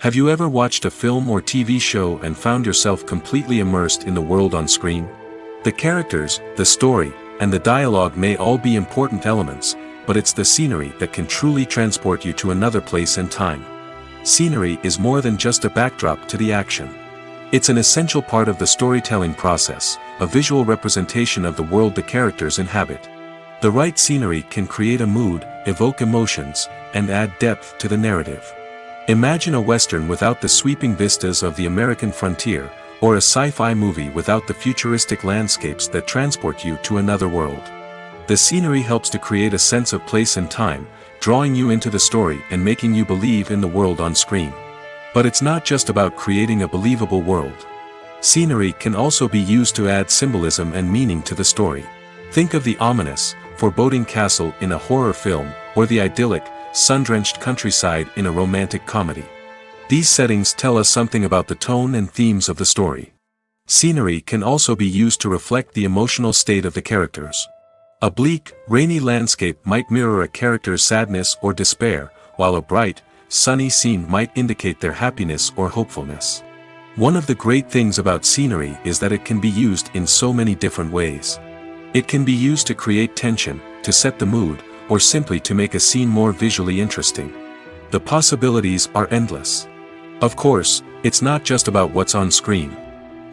Have you ever watched a film or TV show and found yourself completely immersed in the world on screen? The characters, the story, and the dialogue may all be important elements, but it's the scenery that can truly transport you to another place and time. Scenery is more than just a backdrop to the action. It's an essential part of the storytelling process, a visual representation of the world the characters inhabit. The right scenery can create a mood, evoke emotions, and add depth to the narrative. Imagine a Western without the sweeping vistas of the American frontier, or a sci-fi movie without the futuristic landscapes that transport you to another world. The scenery helps to create a sense of place and time, drawing you into the story and making you believe in the world on screen. But it's not just about creating a believable world. Scenery can also be used to add symbolism and meaning to the story. Think of the ominous, foreboding castle in a horror film, or the idyllic, sun-drenched countryside in a romantic comedy. These settings tell us something about the tone and themes of the story. Scenery can also be used to reflect the emotional state of the characters. A bleak, rainy landscape might mirror a character's sadness or despair, while a bright, sunny scene might indicate their happiness or hopefulness. One of the great things about scenery is that it can be used in so many different ways. It can be used to create tension, to set the mood, or simply to make a scene more visually interesting. The possibilities are endless. Of course, it's not just about what's on screen.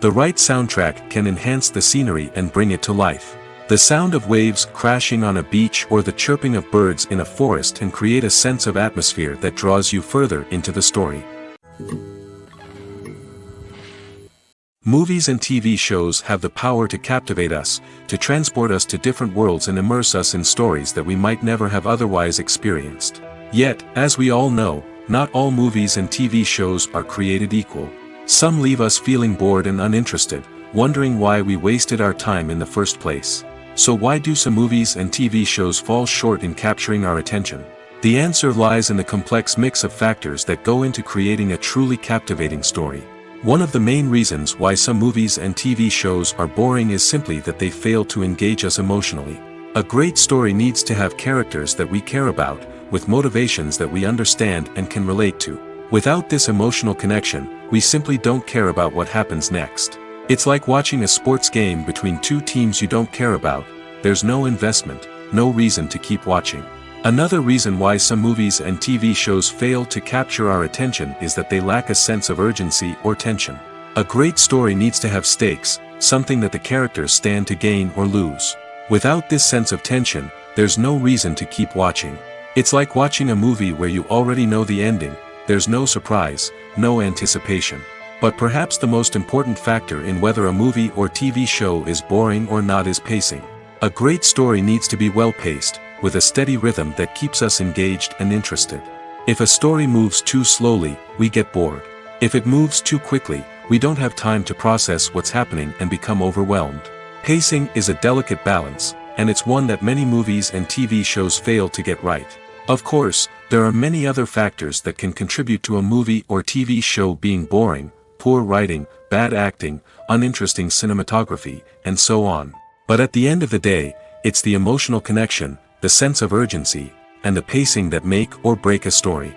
The right soundtrack can enhance the scenery and bring it to life. The sound of waves crashing on a beach or the chirping of birds in a forest can create a sense of atmosphere that draws you further into the story. Movies and TV shows have the power to captivate us, to transport us to different worlds and immerse us in stories that we might never have otherwise experienced. Yet, as we all know, not all movies and TV shows are created equal. Some leave us feeling bored and uninterested, wondering why we wasted our time in the first place. So why do some movies and TV shows fall short in capturing our attention? The answer lies in the complex mix of factors that go into creating a truly captivating story. One of the main reasons why some movies and TV shows are boring is simply that they fail to engage us emotionally. A great story needs to have characters that we care about, with motivations that we understand and can relate to. Without this emotional connection, we simply don't care about what happens next. It's like watching a sports game between two teams you don't care about. There's no investment, no reason to keep watching. Another reason why some movies and TV shows fail to capture our attention is that they lack a sense of urgency or tension. A great story needs to have stakes, something that the characters stand to gain or lose. Without this sense of tension, there's no reason to keep watching. It's like watching a movie where you already know the ending, there's no surprise, no anticipation. But perhaps the most important factor in whether a movie or TV show is boring or not is pacing. A great story needs to be well paced, with a steady rhythm that keeps us engaged and interested. If a story moves too slowly, we get bored. If it moves too quickly, we don't have time to process what's happening and become overwhelmed. Pacing is a delicate balance, and it's one that many movies and TV shows fail to get right. Of course, there are many other factors that can contribute to a movie or TV show being boring: poor writing, bad acting, uninteresting cinematography, and so on. But at the end of the day, it's the emotional connection, the sense of urgency, and the pacing that make or break a story.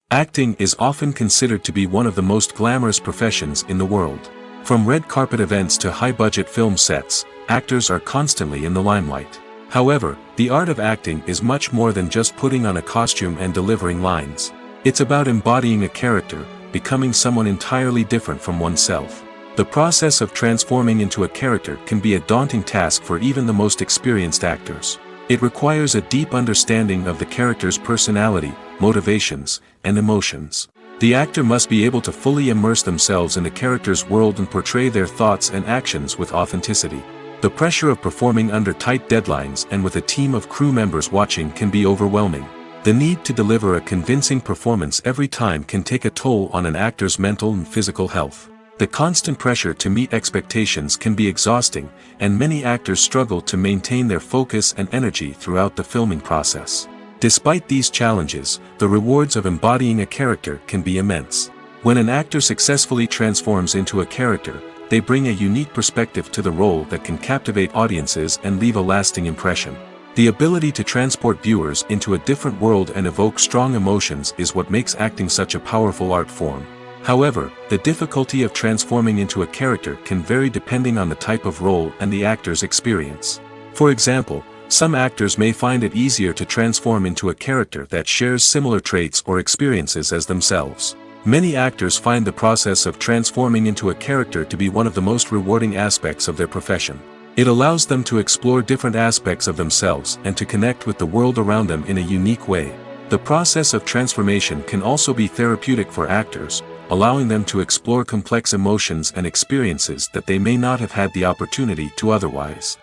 Acting is often considered to be one of the most glamorous professions in the world. From red carpet events to high-budget film sets, actors are constantly in the limelight. However, the art of acting is much more than just putting on a costume and delivering lines. It's about embodying a character, becoming someone entirely different from oneself. The process of transforming into a character can be a daunting task for even the most experienced actors. It requires a deep understanding of the character's personality, motivations, and emotions. The actor must be able to fully immerse themselves in the character's world and portray their thoughts and actions with authenticity. The pressure of performing under tight deadlines and with a team of crew members watching can be overwhelming. The need to deliver a convincing performance every time can take a toll on an actor's mental and physical health. The constant pressure to meet expectations can be exhausting, and many actors struggle to maintain their focus and energy throughout the filming process. Despite these challenges, the rewards of embodying a character can be immense. When an actor successfully transforms into a character, they bring a unique perspective to the role that can captivate audiences and leave a lasting impression. The ability to transport viewers into a different world and evoke strong emotions is what makes acting such a powerful art form. However, the difficulty of transforming into a character can vary depending on the type of role and the actor's experience. For example, some actors may find it easier to transform into a character that shares similar traits or experiences as themselves. Many actors find the process of transforming into a character to be one of the most rewarding aspects of their profession. It allows them to explore different aspects of themselves and to connect with the world around them in a unique way. The process of transformation can also be therapeutic for actors, allowing them to explore complex emotions and experiences that they may not have had the opportunity to otherwise.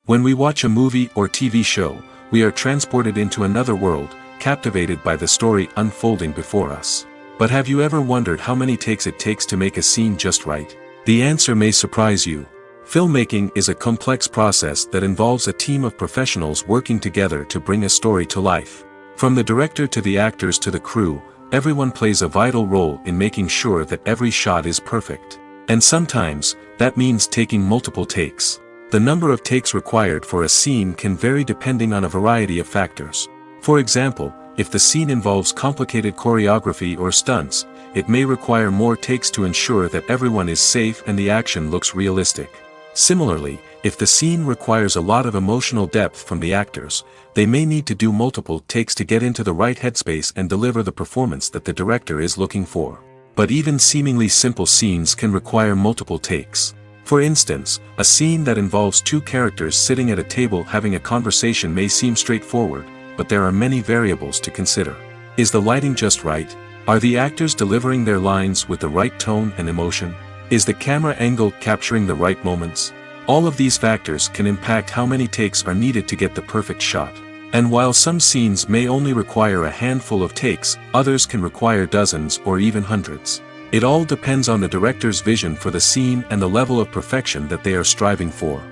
When we watch a movie or TV show, we are transported into another world, captivated by the story unfolding before us. But have you ever wondered how many takes it takes to make a scene just right? The answer may surprise you. Filmmaking is a complex process that involves a team of professionals working together to bring a story to life. From the director to the actors to the crew, everyone plays a vital role in making sure that every shot is perfect. And sometimes, that means taking multiple takes. The number of takes required for a scene can vary depending on a variety of factors. For example, if the scene involves complicated choreography or stunts, it may require more takes to ensure that everyone is safe and the action looks realistic. Similarly, if the scene requires a lot of emotional depth from the actors, they may need to do multiple takes to get into the right headspace and deliver the performance that the director is looking for. But even seemingly simple scenes can require multiple takes. For instance, a scene that involves two characters sitting at a table having a conversation may seem straightforward, but there are many variables to consider. Is the lighting just right? Are the actors delivering their lines with the right tone and emotion? Is the camera angle capturing the right moments? All of these factors can impact how many takes are needed to get the perfect shot. And while some scenes may only require a handful of takes, others can require dozens or even hundreds. It all depends on the director's vision for the scene and the level of perfection that they are striving for.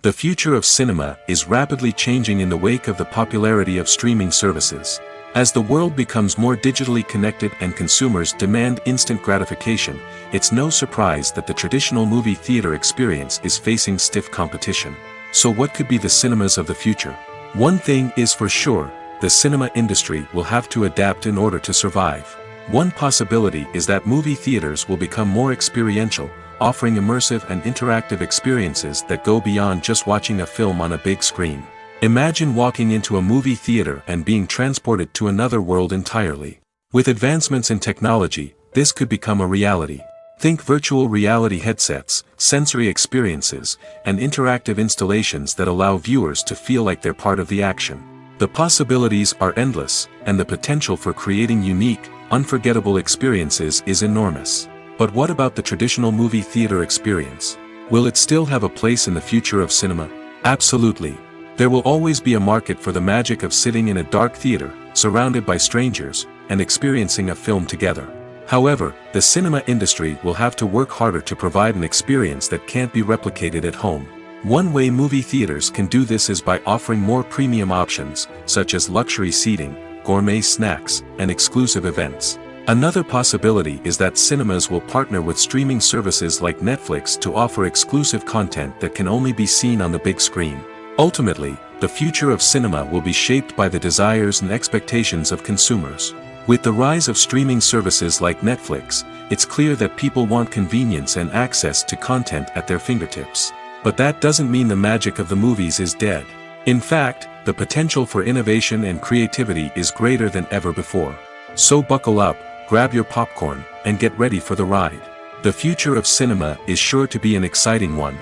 The future of cinema is rapidly changing in the wake of the popularity of streaming services. As the world becomes more digitally connected and consumers demand instant gratification, it's no surprise that the traditional movie theater experience is facing stiff competition. So what could be the cinemas of the future? One thing is for sure, the cinema industry will have to adapt in order to survive. One possibility is that movie theaters will become more experiential, offering immersive and interactive experiences that go beyond just watching a film on a big screen. Imagine walking into a movie theater and being transported to another world entirely. With advancements in technology, this could become a reality. Think virtual reality headsets, sensory experiences, and interactive installations that allow viewers to feel like they're part of the action. The possibilities are endless, and the potential for creating unique, unforgettable experiences is enormous. But what about the traditional movie theater experience? Will it still have a place in the future of cinema? Absolutely. There will always be a market for the magic of sitting in a dark theater, surrounded by strangers, and experiencing a film together. However, the cinema industry will have to work harder to provide an experience that can't be replicated at home. One way movie theaters can do this is by offering more premium options, such as luxury seating, gourmet snacks, and exclusive events. Another possibility is that cinemas will partner with streaming services like Netflix to offer exclusive content that can only be seen on the big screen. Ultimately, the future of cinema will be shaped by the desires and expectations of consumers. With the rise of streaming services like Netflix, it's clear that people want convenience and access to content at their fingertips. But that doesn't mean the magic of the movies is dead. In fact, the potential for innovation and creativity is greater than ever before. So buckle up, grab your popcorn, and get ready for the ride. The future of cinema is sure to be an exciting one.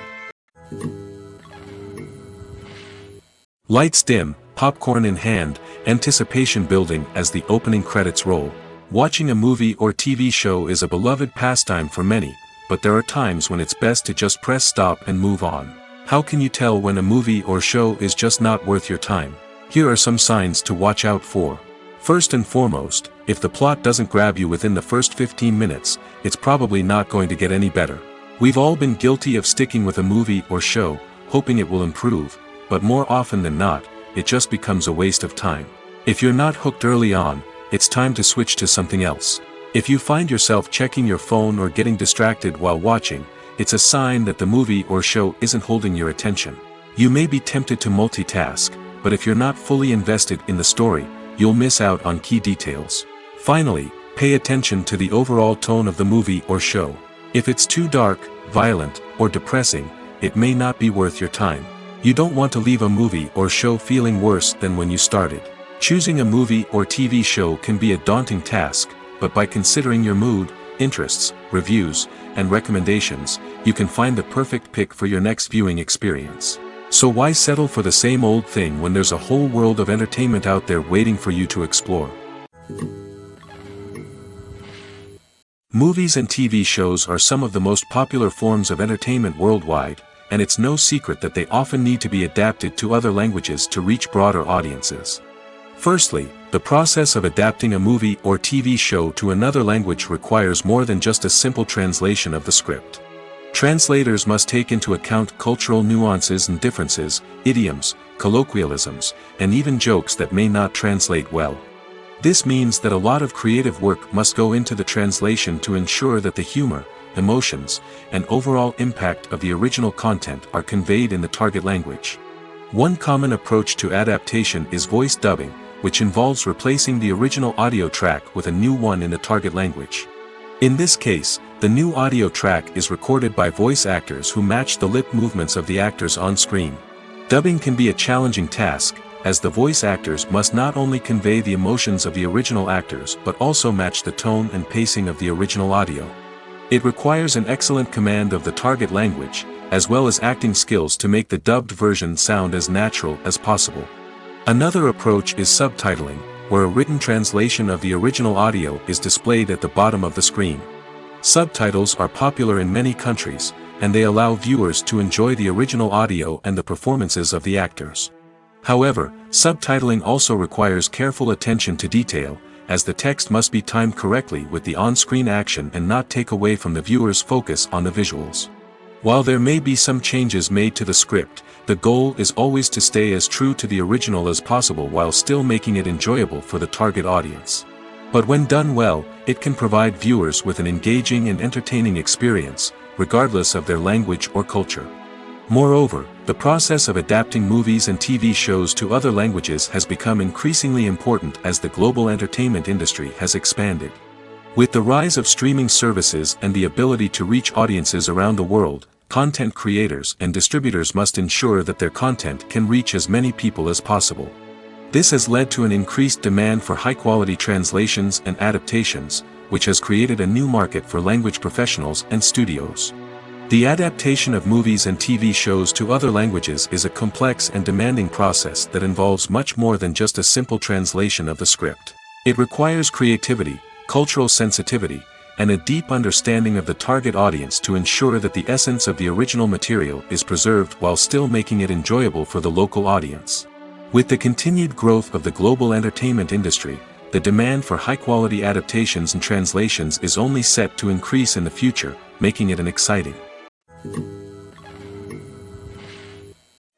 Lights dim, popcorn in hand, anticipation building as the opening credits roll. Watching a movie or TV show is a beloved pastime for many, but there are times when it's best to just press stop and move on. How can you tell when a movie or show is just not worth your time? Here are some signs to watch out for. First and foremost, if the plot doesn't grab you within the first 15 minutes, it's probably not going to get any better. We've all been guilty of sticking with a movie or show, hoping it will improve, but more often than not, it just becomes a waste of time. If you're not hooked early on, it's time to switch to something else. If you find yourself checking your phone or getting distracted while watching, it's a sign that the movie or show isn't holding your attention. You may be tempted to multitask, but if you're not fully invested in the story, you'll miss out on key details. Finally, pay attention to the overall tone of the movie or show. If it's too dark, violent, or depressing, it may not be worth your time. You don't want to leave a movie or show feeling worse than when you started. Choosing a movie or TV show can be a daunting task, but by considering your mood, interests, reviews, and recommendations, you can find the perfect pick for your next viewing experience. So why settle for the same old thing when there's a whole world of entertainment out there waiting for you to explore? Movies and TV shows are some of the most popular forms of entertainment worldwide, and it's no secret that they often need to be adapted to other languages to reach broader audiences. Firstly, the process of adapting a movie or TV show to another language requires more than just a simple translation of the script. Translators must take into account cultural nuances and differences, idioms, colloquialisms, and even jokes that may not translate well. This means that a lot of creative work must go into the translation to ensure that the humor, emotions, and overall impact of the original content are conveyed in the target language. One common approach to adaptation is voice dubbing, which involves replacing the original audio track with a new one in the target language. In this case, the new audio track is recorded by voice actors who match the lip movements of the actors on screen. Dubbing can be a challenging task, as the voice actors must not only convey the emotions of the original actors but also match the tone and pacing of the original audio. It requires an excellent command of the target language, as well as acting skills to make the dubbed version sound as natural as possible. Another approach is subtitling, where a written translation of the original audio is displayed at the bottom of the screen. Subtitles are popular in many countries, and they allow viewers to enjoy the original audio and the performances of the actors. However, subtitling also requires careful attention to detail, as the text must be timed correctly with the on-screen action and not take away from the viewer's focus on the visuals. While there may be some changes made to the script, the goal is always to stay as true to the original as possible while still making it enjoyable for the target audience. But when done well, it can provide viewers with an engaging and entertaining experience, regardless of their language or culture. Moreover, the process of adapting movies and TV shows to other languages has become increasingly important as the global entertainment industry has expanded. With the rise of streaming services and the ability to reach audiences around the world, content creators and distributors must ensure that their content can reach as many people as possible. This has led to an increased demand for high-quality translations and adaptations, which has created a new market for language professionals and studios. The adaptation of movies and TV shows to other languages is a complex and demanding process that involves much more than just a simple translation of the script. It requires creativity, cultural sensitivity, and a deep understanding of the target audience to ensure that the essence of the original material is preserved while still making it enjoyable for the local audience. With the continued growth of the global entertainment industry, the demand for high-quality adaptations and translations is only set to increase in the future, making it an exciting.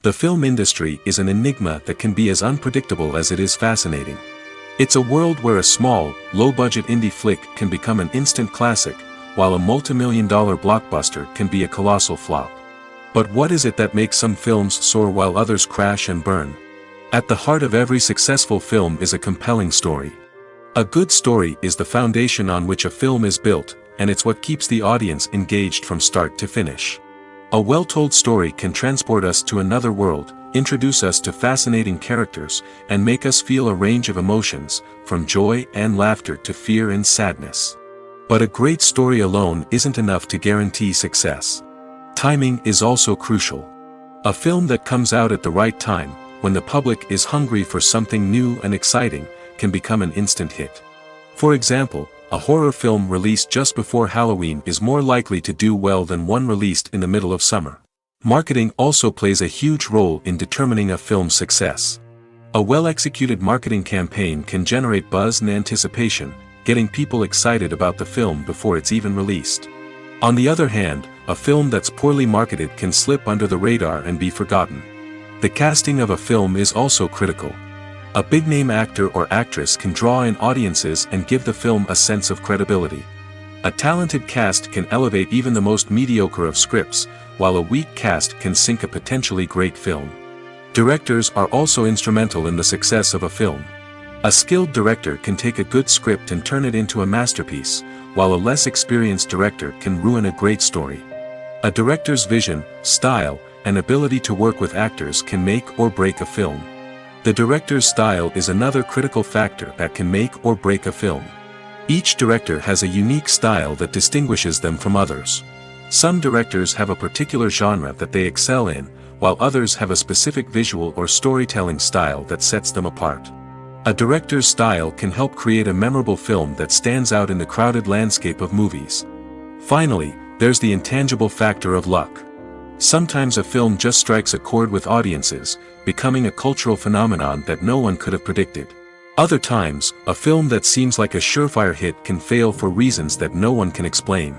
The film industry is an enigma that can be as unpredictable as it is fascinating. It's a world where a small, low-budget indie flick can become an instant classic, while a multi-million-dollar blockbuster can be a colossal flop. But what is it that makes some films soar while others crash and burn? At the heart of every successful film is a compelling story. A good story is the foundation on which a film is built, and it's what keeps the audience engaged from start to finish. A well-told story can transport us to another world, introduce us to fascinating characters, and make us feel a range of emotions, from joy and laughter to fear and sadness. But a great story alone isn't enough to guarantee success. Timing is also crucial. A film that comes out at the right time, when the public is hungry for something new and exciting, can become an instant hit. For example, a horror film released just before Halloween is more likely to do well than one released in the middle of summer. Marketing also plays a huge role in determining a film's success. A well-executed marketing campaign can generate buzz and anticipation, getting people excited about the film before it's even released. On the other hand, a film that's poorly marketed can slip under the radar and be forgotten. The casting of a film is also critical. A big-name actor or actress can draw in audiences and give the film a sense of credibility. A talented cast can elevate even the most mediocre of scripts, while a weak cast can sink a potentially great film. Directors are also instrumental in the success of a film. A skilled director can take a good script and turn it into a masterpiece, while a less experienced director can ruin a great story. A director's vision, style, and ability to work with actors can make or break a film. The director's style is another critical factor that can make or break a film. Each director has a unique style that distinguishes them from others. Some directors have a particular genre that they excel in, while others have a specific visual or storytelling style that sets them apart. A director's style can help create a memorable film that stands out in the crowded landscape of movies. Finally, there's the intangible factor of luck. Sometimes a film just strikes a chord with audiences, becoming a cultural phenomenon that no one could have predicted. Other times, a film that seems like a surefire hit can fail for reasons that no one can explain.